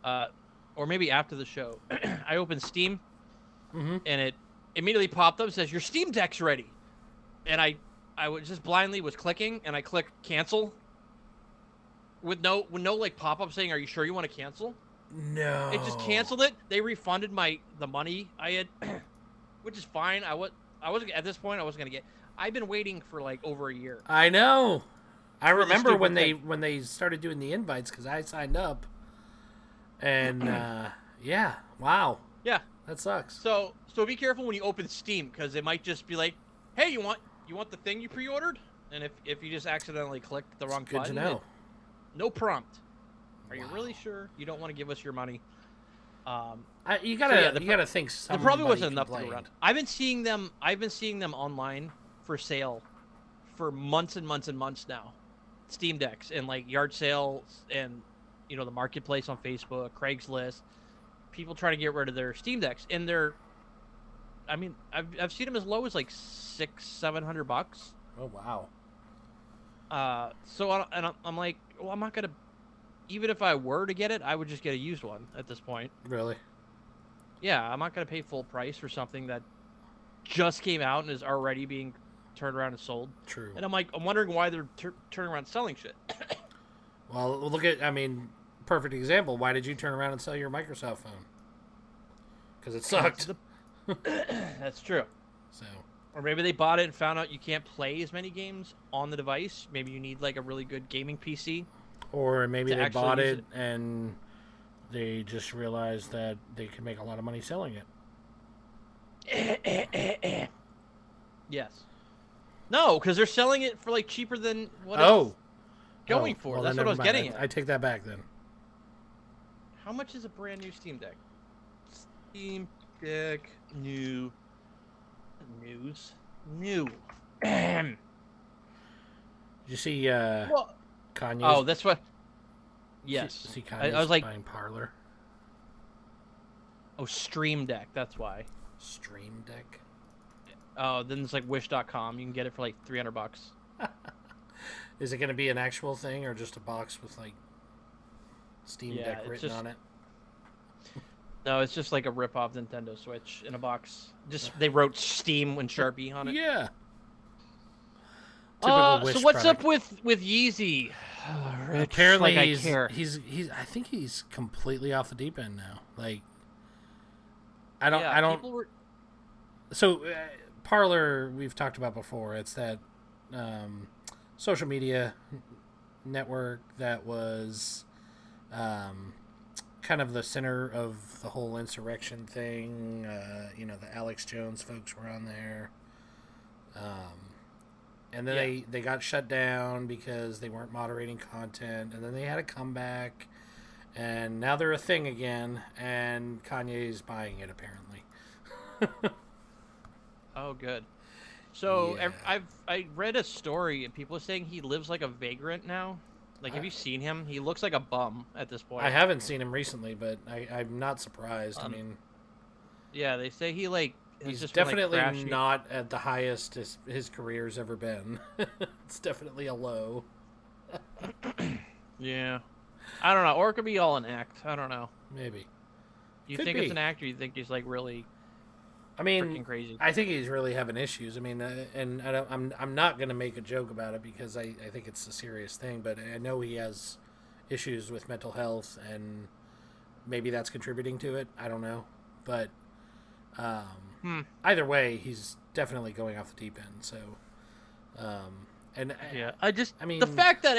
or maybe after the show. I opened Steam, and it immediately popped up and says your Steam Deck's ready, and I was just blindly was clicking, and I clicked cancel. With no like pop up saying, "Are you sure you want to cancel?" No. It just canceled it. They refunded the money I had, which is fine. I wasn't at this point. I wasn't gonna get. I've been waiting for like over a year. I know. I For the remember stupid when they started doing the invites because I signed up, and yeah, wow, Yeah. that sucks. So be careful when you open Steam because it might just be like, hey, you want the thing you pre-ordered? And if you just accidentally click the wrong Good to button, know. no prompt. Are you Wow. really sure you don't want to give us your money? You So, gotta yeah, you gotta think there somebody probably wasn't enough to go complained. around. I've been seeing them online for sale for months and months and months now. Steam decks and like yard sales and the marketplace on Facebook, Craigslist. People trying to get rid of their Steam decks, and I've seen them as low as like $600-700. Oh wow. I'm like, well, I'm not gonna. Even if I were to get it, I would just get a used one at this point. Really? Yeah, I'm not gonna pay full price for something that just came out and is already being turned around and sold. True. And I'm wondering why they're turning around and selling shit. Well, look at perfect example. Why did you turn around and sell your Microsoft phone? Because it sucked. That's true. So. Or maybe they bought it and found out you can't play as many games on the device. Maybe you need like a really good gaming PC. Or maybe to they actually bought use it and they just realized that they could make a lot of money selling it. Yes. No, because they're selling it for like cheaper than what it's going for. Well, That's then what I was never mind. getting at. I take that back then. How much is a brand new Steam Deck? Steam Deck new. Did you see Well, Kanye's? oh, that's what. Yes. See Kanye's I was like, buying Parlor. oh, Stream Deck. That's why. Stream Deck. Oh, then it's like Wish.com. You can get it for like $300. Is it going to be an actual thing or just a box with like Steam Yeah, Deck it's written just- on it? No, it's just like a rip-off Nintendo Switch in a box. Just they wrote Steam and Sharpie on it. Yeah. Typical Wish So what's product. up with Yeezy? Rich, Apparently like I he's care. I think he's completely off the deep end now. Like Yeah, I don't people were- so Parlor we've talked about before. It's that social media network that was kind of the center of the whole insurrection thing. The Alex Jones folks were on there. And then they got shut down because they weren't moderating content. And then they had a comeback. And now they're a thing again. And Kanye's buying it, apparently. Oh, good. So Yeah. I read a story and people are saying he lives like a vagrant now. Like, have you seen him? He looks like a bum at this point. I haven't seen him recently, but I'm not surprised. Yeah, they say he like has he's just been, like, definitely crashing. not at the highest his career's ever been. It's definitely a low. Yeah, I don't know. Or it could be all an act. I don't know. Maybe. You Could think be. it's an act, or you think he's like really I mean, freaking crazy? I think he's really having issues. I mean, and I'm not going to make a joke about it because I think it's a serious thing, but I know he has issues with mental health, and maybe that's contributing to it. I don't know, but either way, he's definitely going off the deep end. So, Yeah, I mean, the fact that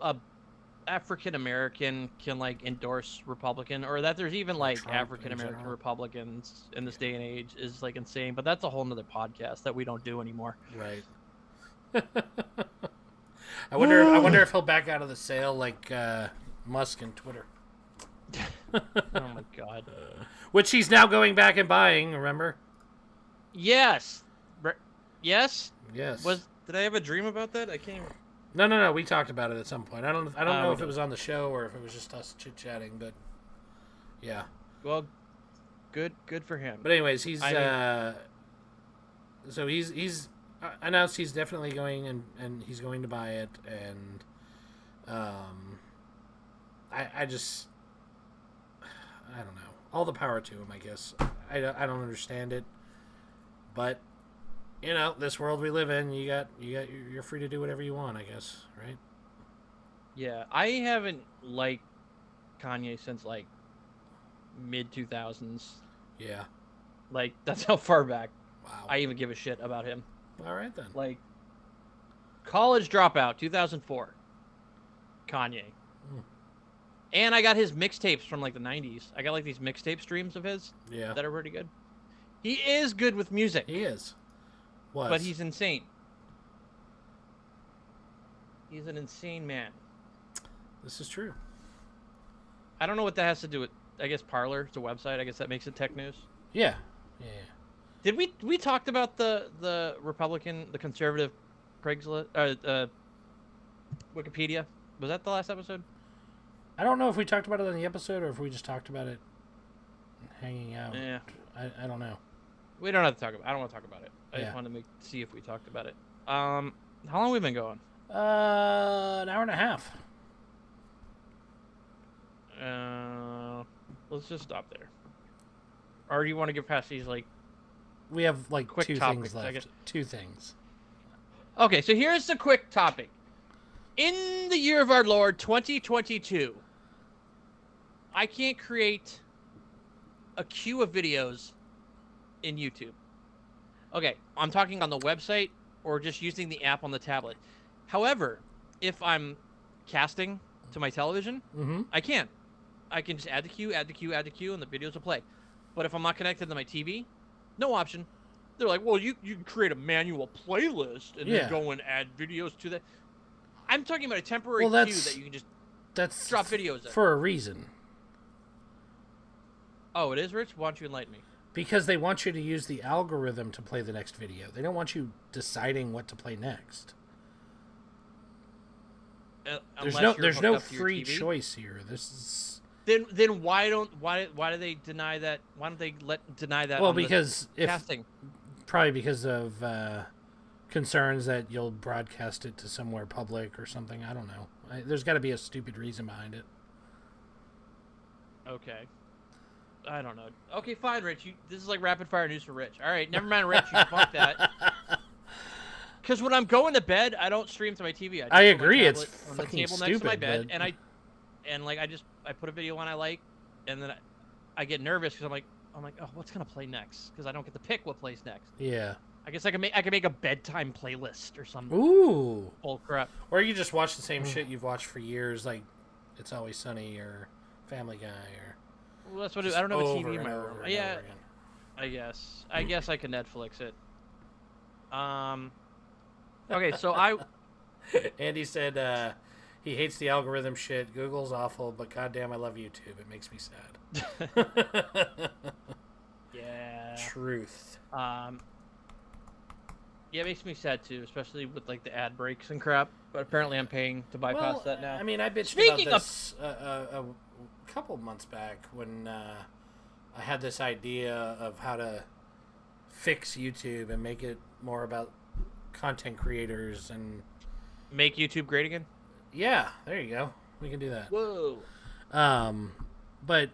a African American can like endorse Republican, or that there's even like Trump in African American general. Republicans in this day and age is like insane. But that's a whole nother podcast that we don't do anymore. right. I wonder if he'll back out of the sale like Musk and Twitter, Oh my god. which he's now going back and buying. Remember? Yes. Yes. Yes. Did I have a dream about that? I can't. Even... No. We talked about it at some point. I don't know we if it did. was on the show or if it was just us chit chatting, but yeah. Well, good for him. But anyways, he's I so he's announced he's definitely going and he's going to buy it, and I just I don't know. All the power to him, I guess. I don't understand it, but this world we live in, you're free to do whatever you want, I guess, right? Yeah, I haven't liked Kanye since like mid 2000s. Yeah. Like that's how far back Wow. I even give a shit about him. All right then. Like, College Dropout, 2004. Kanye. And I got his mixtapes from like the 90s. I got like these mixtape streams of his that are pretty good. He is good with music. He is. But he's insane. He's an insane man. This is true. I don't know what that has to do with, I guess, Parler. It's a website. I guess that makes it tech news. Yeah. Did we talked about the Republican, the conservative Craigslist, Wikipedia? Was that the last episode? I don't know if we talked about it on the episode or if we just talked about it hanging out. Yeah. I don't know. We don't have to talk about it. I don't want to talk about it. I just wanted to see if we talked about it. How long have we been going? An hour and a half. Let's just stop there. Or do you want to get past these, like... We have, like, quick two topics, things left. Two things. Okay, so here's the quick topic. In the year of our Lord, 2022, I can't create a queue of videos in YouTube. Okay, I'm talking on the website or just using the app on the tablet. However, if I'm casting to my television, I can. I can just add the queue, and the videos will play. But if I'm not connected to my TV, no option. They're like, well, you can create a manual playlist and then go and add videos to that. I'm talking about a temporary queue that you can just drop videos in. For a reason. Oh, it is, Rich? Why don't you enlighten me? Because they want you to use the algorithm to play the next video. They don't want you deciding what to play next. There's no free choice here. This is... Then why do they deny that? Why don't they deny that? Well, because casting. Probably because of concerns that you'll broadcast it to somewhere public or something. I don't know. There's got to be a stupid reason behind it. Okay. I don't know. Okay, fine, Rich. This is like rapid fire news for Rich. All right, never mind, Rich. You fuck that. Because when I'm going to bed, I don't stream to my TV. I agree. It's on the fucking table stupid. next to my bed, and I put a video on I like, and then I get nervous because I'm like, oh, what's gonna play next? Because I don't get to pick what plays next. Yeah. I guess I can make a bedtime playlist or something. Ooh. Bull crap. Or you just watch the same shit you've watched for years, like It's Always Sunny or Family Guy or. Well, that's what I don't have a TV in my over room. and Yeah. over again. I guess I can Netflix it. Okay, so I. Andy said he hates the algorithm shit. Google's awful, but goddamn, I love YouTube. It makes me sad. Yeah. Truth. Yeah, it makes me sad too, especially with like the ad breaks and crap. But apparently, I'm paying to bypass that now. I mean, I bitched Speaking about this a couple months back when I had this idea of how to fix YouTube and make it more about content creators and make YouTube great again. Yeah, there you go. We can do that. Whoa. But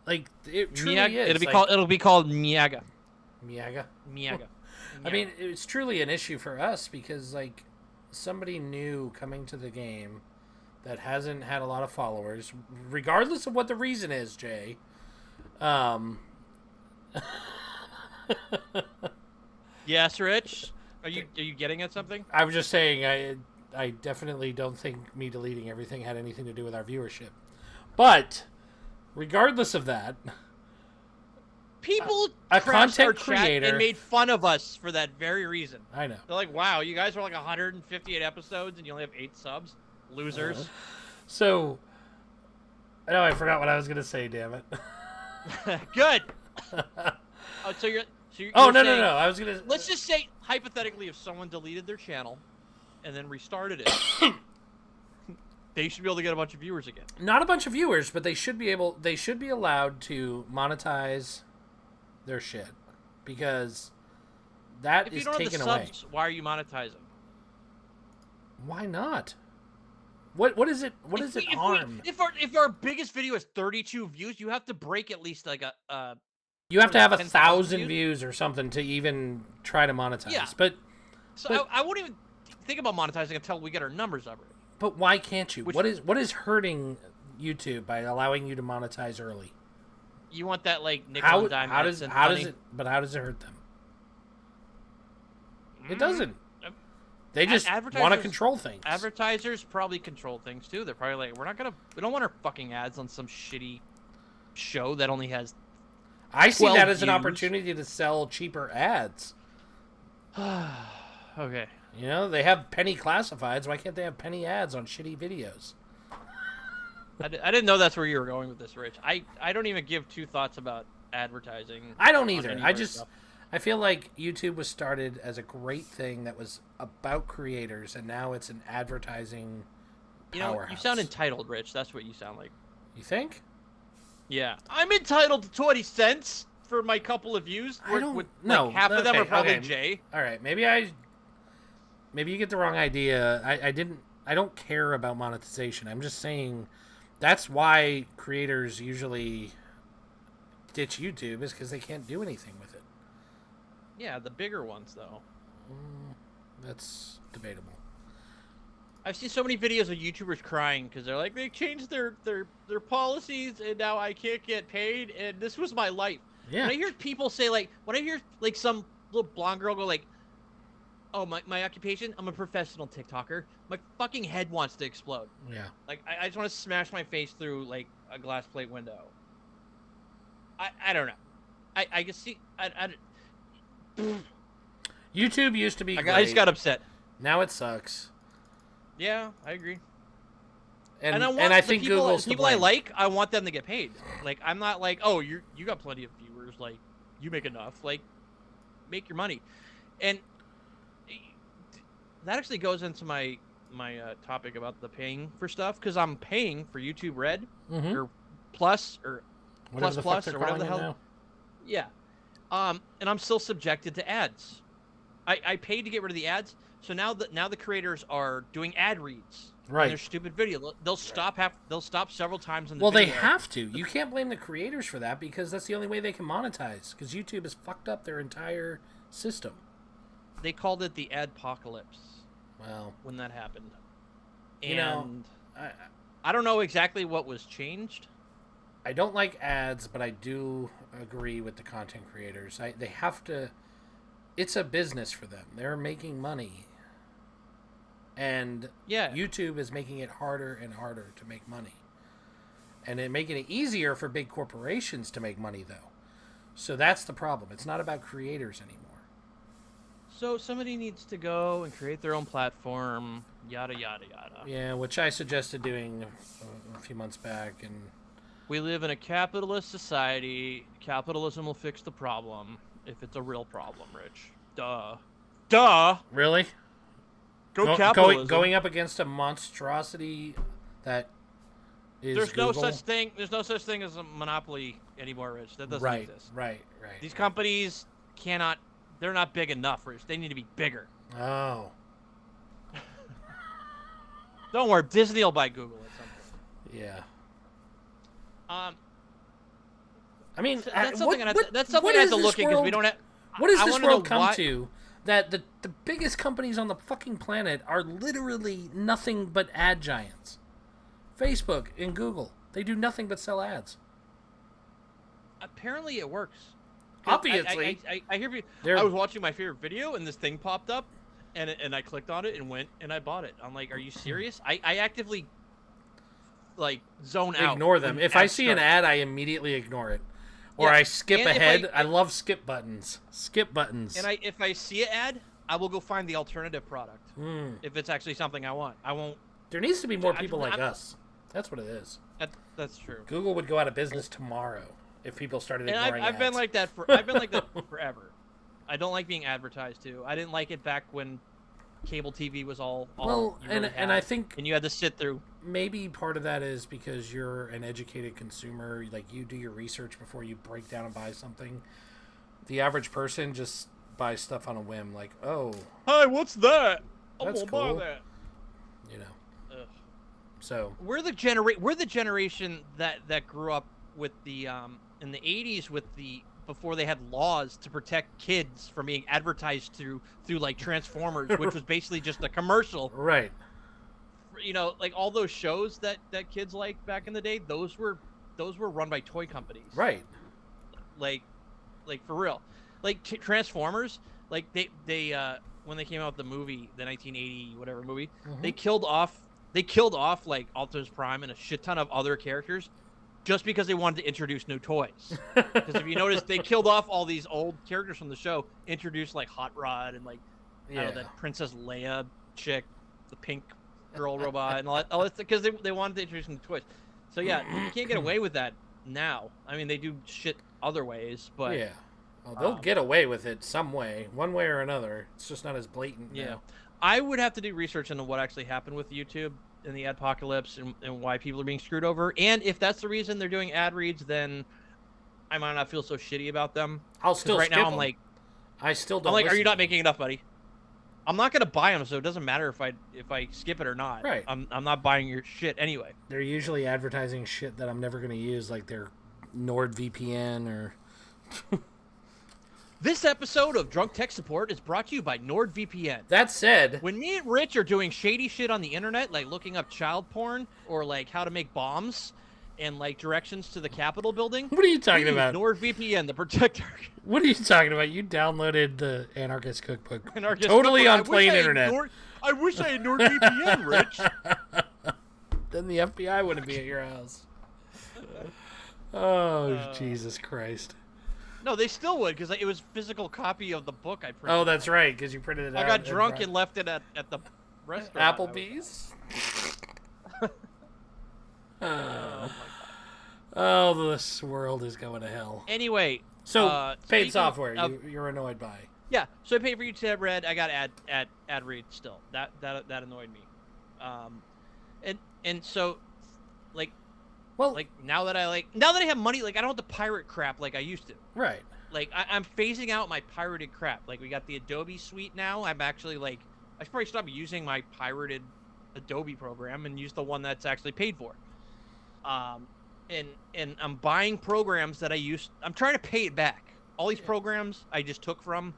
like it truly is. It'll be called Miaga. Miaga. Miaga. I mean, it's truly an issue for us because like somebody new coming to the game that hasn't had a lot of followers, regardless of what the reason is, Jay. Yes, Rich. Are you getting at something? I was just saying I definitely don't think me deleting everything had anything to do with our viewership. But regardless of that, people a content content creator and made fun of us for that very reason. I know. They're like, "Wow, you guys are like 158 episodes and you only have 8 subs, losers." So, I know I forgot what I was gonna say. Damn it. Good. So you're no. saying, I was gonna. Let's just say hypothetically, if someone deleted their channel and then restarted it, they should be able to get a bunch of viewers again. Not a bunch of viewers, but they should be allowed to monetize their shit because that is taken away. If you don't have the subs, why are you monetizing? Why not? What is it? What does it harm? If our biggest video is 32 views, you have to break at least like a. You have to have 1,000 views or something to even try to monetize. Yeah. But I won't even think about monetizing until we get our numbers up. But why can't you? What is hurting YouTube by allowing you to monetize early? You want that like nickel and dime? How does it hurt them? It doesn't. Uh, They just want to advertisers- control things. Advertisers probably control things too. They're probably like, we don't want our fucking ads on some shitty show that only has. I see 12 that as an views. opportunity to sell cheaper ads. Okay. You know, they have penny classifieds. Why can't they have penny ads on shitty videos? I didn't know that's where you were going with this, Rich. I don't even give two thoughts about advertising. I don't on either. any I of our just stuff. I feel like YouTube was started as a great thing that was about creators, and now it's an advertising powerhouse. You sound entitled, Rich. That's what you sound like. You think? Yeah, I'm entitled to 20 cents for my couple of views. I don't- Like, no, half of them okay, are probably okay. Jay. All right, maybe you get the wrong idea. I don't care about monetization. I'm just saying that's why creators usually ditch YouTube, is because they can't do anything with it. Yeah, the bigger ones though. That's debatable. I've seen so many videos of YouTubers crying because they're like, they changed their policies and now I can't get paid and this was my life. Yeah. When I hear people say when I hear some little blonde girl go like, oh, my occupation, I'm a professional TikToker, my fucking head wants to explode. Yeah. Like, I just want to smash my face through, like, a glass plate window. I don't know. I can see... YouTube used to be I great. just got upset. Now it sucks. Yeah, I agree. And I want I the think people, Google's the people to I blame. like, I want them to get paid. Like, I'm not like, oh, you got plenty of viewers, like, you make enough. Like, make your money. And that actually goes into my topic about the paying for stuff, because I'm paying for YouTube Red Mhm. or Plus or Whatever the fuck Plus they're or whatever the calling hell. it Yeah. And I'm still subjected to ads. I paid to get rid of the ads, so now the creators are doing ad reads. now. Right. On their stupid video. They'll stop several times in the Well, they video. have to. You can't blame the creators for that, because that's the only way they can monetize. Because YouTube has fucked up their entire system. They called it the adpocalypse Well, when that happened. You know, And I I don't know exactly what was changed. I don't like ads, but I do agree with the content creators. They have to. It's a business for them. They're making money. And Yeah. YouTube is making it harder and harder to make money. And it making it easier for big corporations to make money, though. So that's the problem. It's not about creators anymore. So somebody needs to go and create their own platform, yada yada yada. Yeah, which I suggested doing a few months back, and We live in a capitalist society. Capitalism will fix the problem if it's a real problem, Rich. Duh. really Go capitalism. going up against a monstrosity that is There's no Google. such thing. There's no such thing as a monopoly anymore, Rich. That doesn't Right, exist. right. These companies cannot. They're not big enough, Rich. They need to be bigger. Oh, Don't worry, Disney will buy Google at some point. yeah. I mean, That's something. what I have to is look this at because we world- don't have. What does I this wanna world know come why- to that the biggest companies on the fucking planet are literally nothing but ad giants? Facebook and Google. They do nothing but sell ads. Apparently, it works. 'Cause Obviously. I hear. They're- I was watching my favorite video, and this thing popped up, and I clicked on it and went and I bought it. I'm like, are you serious? I actively like zone out. Ignore them. when If I ads see an start. ad, I immediately ignore it. Or Yeah, I skip and if ahead. I- I love skip buttons. Skip buttons. And if I see an ad, I will go find the alternative product. If it's actually something I want, I won't. There needs to be more I- people like I'm- us. That's what it is. That's true. Google would go out of business tomorrow if people started And ignoring I've been ads. like that for. I've been like that forever. I don't like being advertised to. I didn't like it back when cable TV was all. Well, you really and I had, think and you had to sit through. maybe part of that is because you're an educated consumer. Like, you do your research before you break down and buy something. The average person just buys stuff on a whim. Like, oh, Hey, what's that? That's cool. that. you know. Ugh. So We're the generation that grew up with the in the 80s with the before they had laws to protect kids from being advertised through like Transformers, which was basically just a commercial. right. You know, like all those shows that kids liked back in the day, those were run by toy companies. Right. Like for real. Like Transformers, like they when they came out with the movie, the 1980 whatever movie, Mhm. they killed off like Optimus Prime and a shit ton of other characters just because they wanted to introduce new toys. Because if you notice, they killed off all these old characters from the show, introduced like Hot Rod and like I don't know, that Princess Leia chick, the pink girl robot, and all that because they wanted to introduce new toys. So yeah, you can't get away with that now. I mean, they do shit other ways, but yeah. Well, they'll get away with it some way, one way or another. It's just not as blatant. Yeah. now. I would have to do research into what actually happened with YouTube in the adpocalypse and why people are being screwed over. And if that's the reason they're doing ad reads, then I might not feel so shitty about them. I'll still right skip now I'm them. like, I still don't. I'm like, are you listen. not making enough money? I'm not gonna buy them, so it doesn't matter if I skip it or not. Right. I'm not buying your shit anyway. They're usually advertising shit that I'm never going to use, like their NordVPN or. This episode of Drunk Tech Support is brought to you by NordVPN. That said, When me and Rich are doing shady shit on the internet, like looking up child porn or like how to make bombs and like directions to the Capitol building, what are you we talking use about? NordVPN to protect our What are you talking about? You downloaded the Anarchist Cookbook anarchist totally cookbook. on plain internet. I wish I had NordVPN, Rich. Then the FBI wouldn't be at your house. Oh, Jesus Christ. No, they still would because it was a physical copy of the book I printed. Oh, that's right, because you printed it out. I got drunk and left it at the restaurant. Applebee's? Oh, this world is going to hell. Anyway, So, paid speaking software, of- you're annoyed by. Yeah, so I paid for YouTube Red. I got ad read still. That annoyed me. And so, like now that I have money, like I don't have to pirate crap like I used to. Right. Like I'm phasing out my pirated crap. Like we got the Adobe suite now. I'm actually like I should probably stop using my pirated Adobe program and use the one that's actually paid for. And I'm buying programs that I'm trying to pay it back. All these programs I just took from,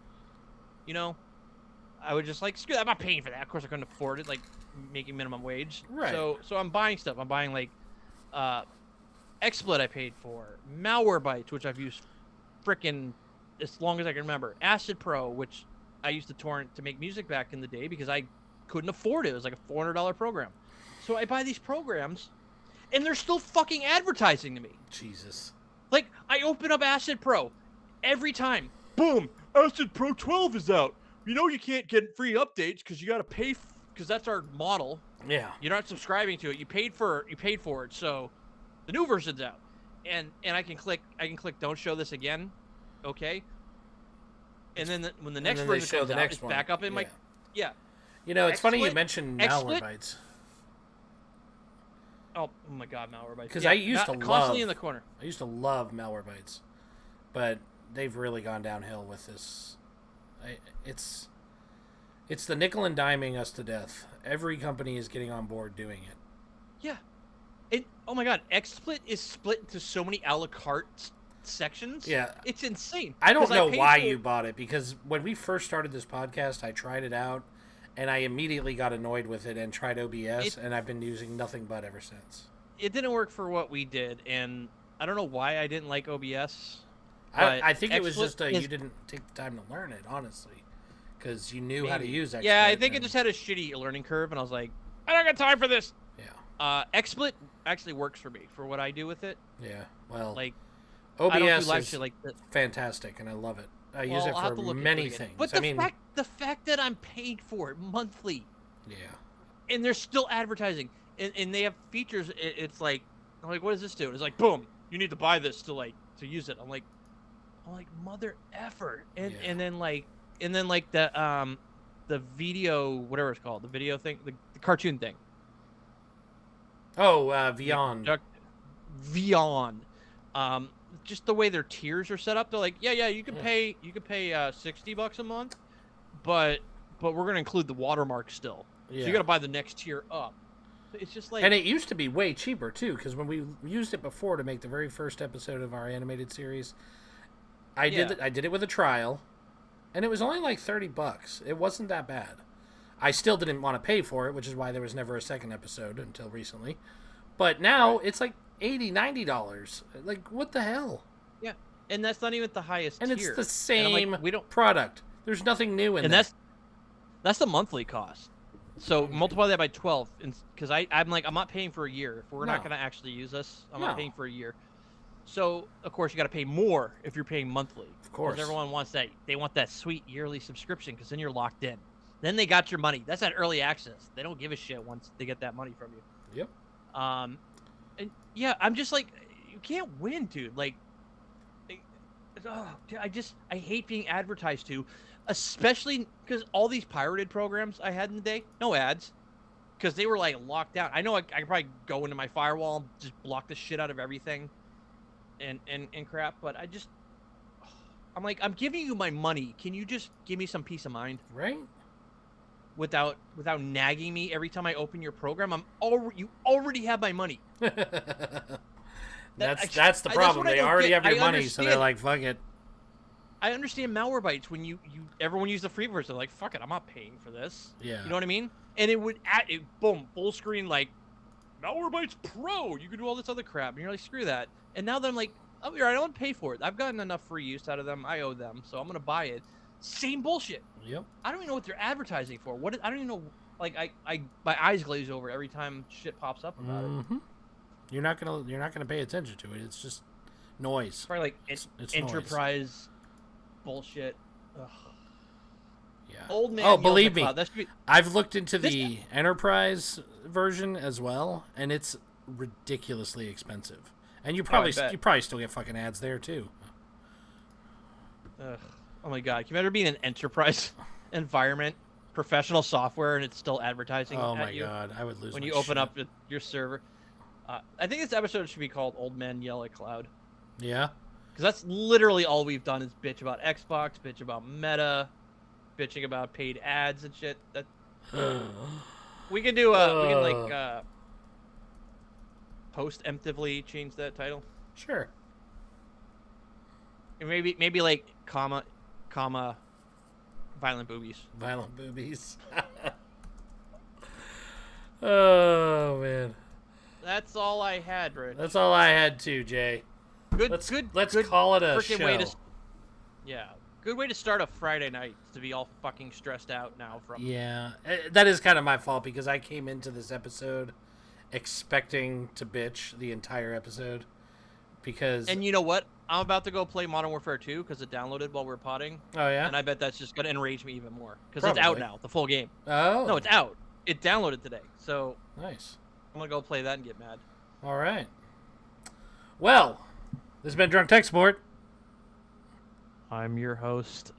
I would just like, screw that, I'm not paying for that. Of course I couldn't afford it, like making minimum wage. Right. So I'm buying stuff. I'm buying like XSplit I paid for, Malwarebytes, which I've used frickin' as long as I can remember, Acid Pro, which I used to torrent to make music back in the day because I couldn't afford it. It was like a $400 program. So I buy these programs and they're still fucking advertising to me. Jesus. Like, I open up Acid Pro every time. Boom! Acid Pro 12 is out. You know you can't get free updates because you got to pay because that's our model. Yeah. You're not subscribing to it. You paid for it. So the new version's out. And I can click don't show this again. Okay? And then when the next version comes out, it's back up in my You know, it's funny you XSplit- mentioned XSplit- Malwarebytes. Oh my god, Malwarebytes. Because I used to constantly in the corner. I used to love Malwarebytes, but they've really gone downhill with this. It's the nickel and diming us to death. Every company is getting on board doing it. Yeah. Oh my god, XSplit is split into so many a la carte sections. Yeah. It's insane. I don't 'Cause know paid why for- you bought it, because when we first started this podcast, I tried it out, and I immediately got annoyed with it and tried OBS, and I've been using nothing but ever since. It didn't work for what we did, and I don't know why I didn't like OBS. I think it was XSplit just is- you didn't take the time to learn it, honestly, because you knew how to use XSplit. Yeah, I think it and- just had a shitty learning curve, and I was like, I don't got time for this. Yeah. XSplit actually works for me for what I do with it. Yeah. Well, Like, I don't OBS do live is shit like that. fantastic, and I love it. I use Well, it I'll have to for look into many it again. things. But I mean, the fact that I'm paid for it monthly, yeah. and they're still advertising, and they have features. It's like, I'm like, what does this do? It's like, boom, you need to buy this to use it. I'm like mother effer, and Yeah. and then like the video, whatever it's called, the video thing, the cartoon thing. Oh, Beyond. Beyond. Just the way their tiers are set up, they're like, yeah, you can pay $60 a month, but we're gonna include the watermark still. So you gotta buy the next tier up. It's just like, And it used to be way cheaper too, because when we used it before to make the very first episode of our animated series, I did it with a trial, and it was only like $30. It wasn't that bad. I still didn't want to pay for it, which is why there was never a second episode until recently. But now it's like $80, $90. Like, what the hell? yeah, and that's not even the highest And tier. it's the And I'm same like, we don't. product. There's nothing new in And that. That's the monthly cost. So multiply that by 12, because I'm like, I'm not paying for a year. If we're not No. going to actually use this, I'm No. not paying for a year. So of course you got to pay more if you're paying monthly. Of course. Because everyone wants that. They want that sweet yearly subscription, because then you're locked in. Then they got your money. That's that early access. They don't give a shit once they get that money from you. Yep. And yeah, I'm just like, you can't win, dude. Like, I hate being advertised to, especially because all these pirated programs I had in the day, no ads, because they were like locked down. I know I could probably go into my firewall and just block the shit out of everything and crap, but I'm like, I'm giving you my money. Can you just give me some peace of mind? Right? Without nagging me every time I open your program. You already have my money. That's the problem. They already have your money, so they're like, fuck it. I understand Malwarebytes when everyone used the free version. They're like, fuck it, I'm not paying for this. Yeah. You know what I mean? And it would boom, full screen, like, Malwarebytes Pro. You can do all this other crap. And you're like, screw that. And now I'm like, oh, I don't want to pay for it. I've gotten enough free use out of them. I owe them, so I'm gonna buy it. Same bullshit. Yep. I don't even know what they're advertising for. I don't even know. Like, my eyes glaze over every time shit pops up about it. You're not gonna pay attention to it. It's just noise. Probably like it's enterprise bullshit. Ugh. Yeah. Old man. Oh, believe me, be... I've looked into the enterprise version as well, and it's ridiculously expensive. And you probably still get fucking ads there too. Ugh. Oh my god! Can you ever be in an enterprise environment, professional software, and it's still advertising Oh at my you god, I would lose when my you open shit. up your server? I think this episode should be called "Old Men Yell at Cloud." Yeah. Because that's literally all we've done is bitch about Xbox, bitch about Meta, bitching about paid ads and shit. That we can do. We can like post-emptively change that title. Sure. And maybe like comma, violent boobies. Violent boobies. Oh man. That's all I had, Rich. That's all I had too, Jay. Let's call it a show. Good way to start a Friday night, to be all fucking stressed out now from. Yeah, that is kind of my fault because I came into this episode expecting to bitch the entire episode because. And you know what? I'm about to go play Modern Warfare 2 because it downloaded while we were potting. Oh yeah. And I bet that's just gonna enrage me even more because it's out now, the full game. Oh. No, it's out. It downloaded today, so. Nice. I'm gonna go play that and get mad. All right. Well, this has been Drunk Tech Sport. I'm your host,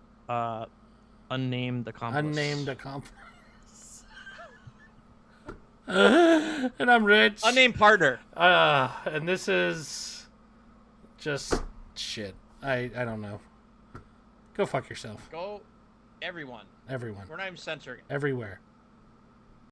unnamed accomplice. Unnamed accomplice. And I'm Rich. Unnamed partner. And this is just shit. I don't know. Go fuck yourself. Go, everyone. Everyone. We're not even censoring it. Everywhere.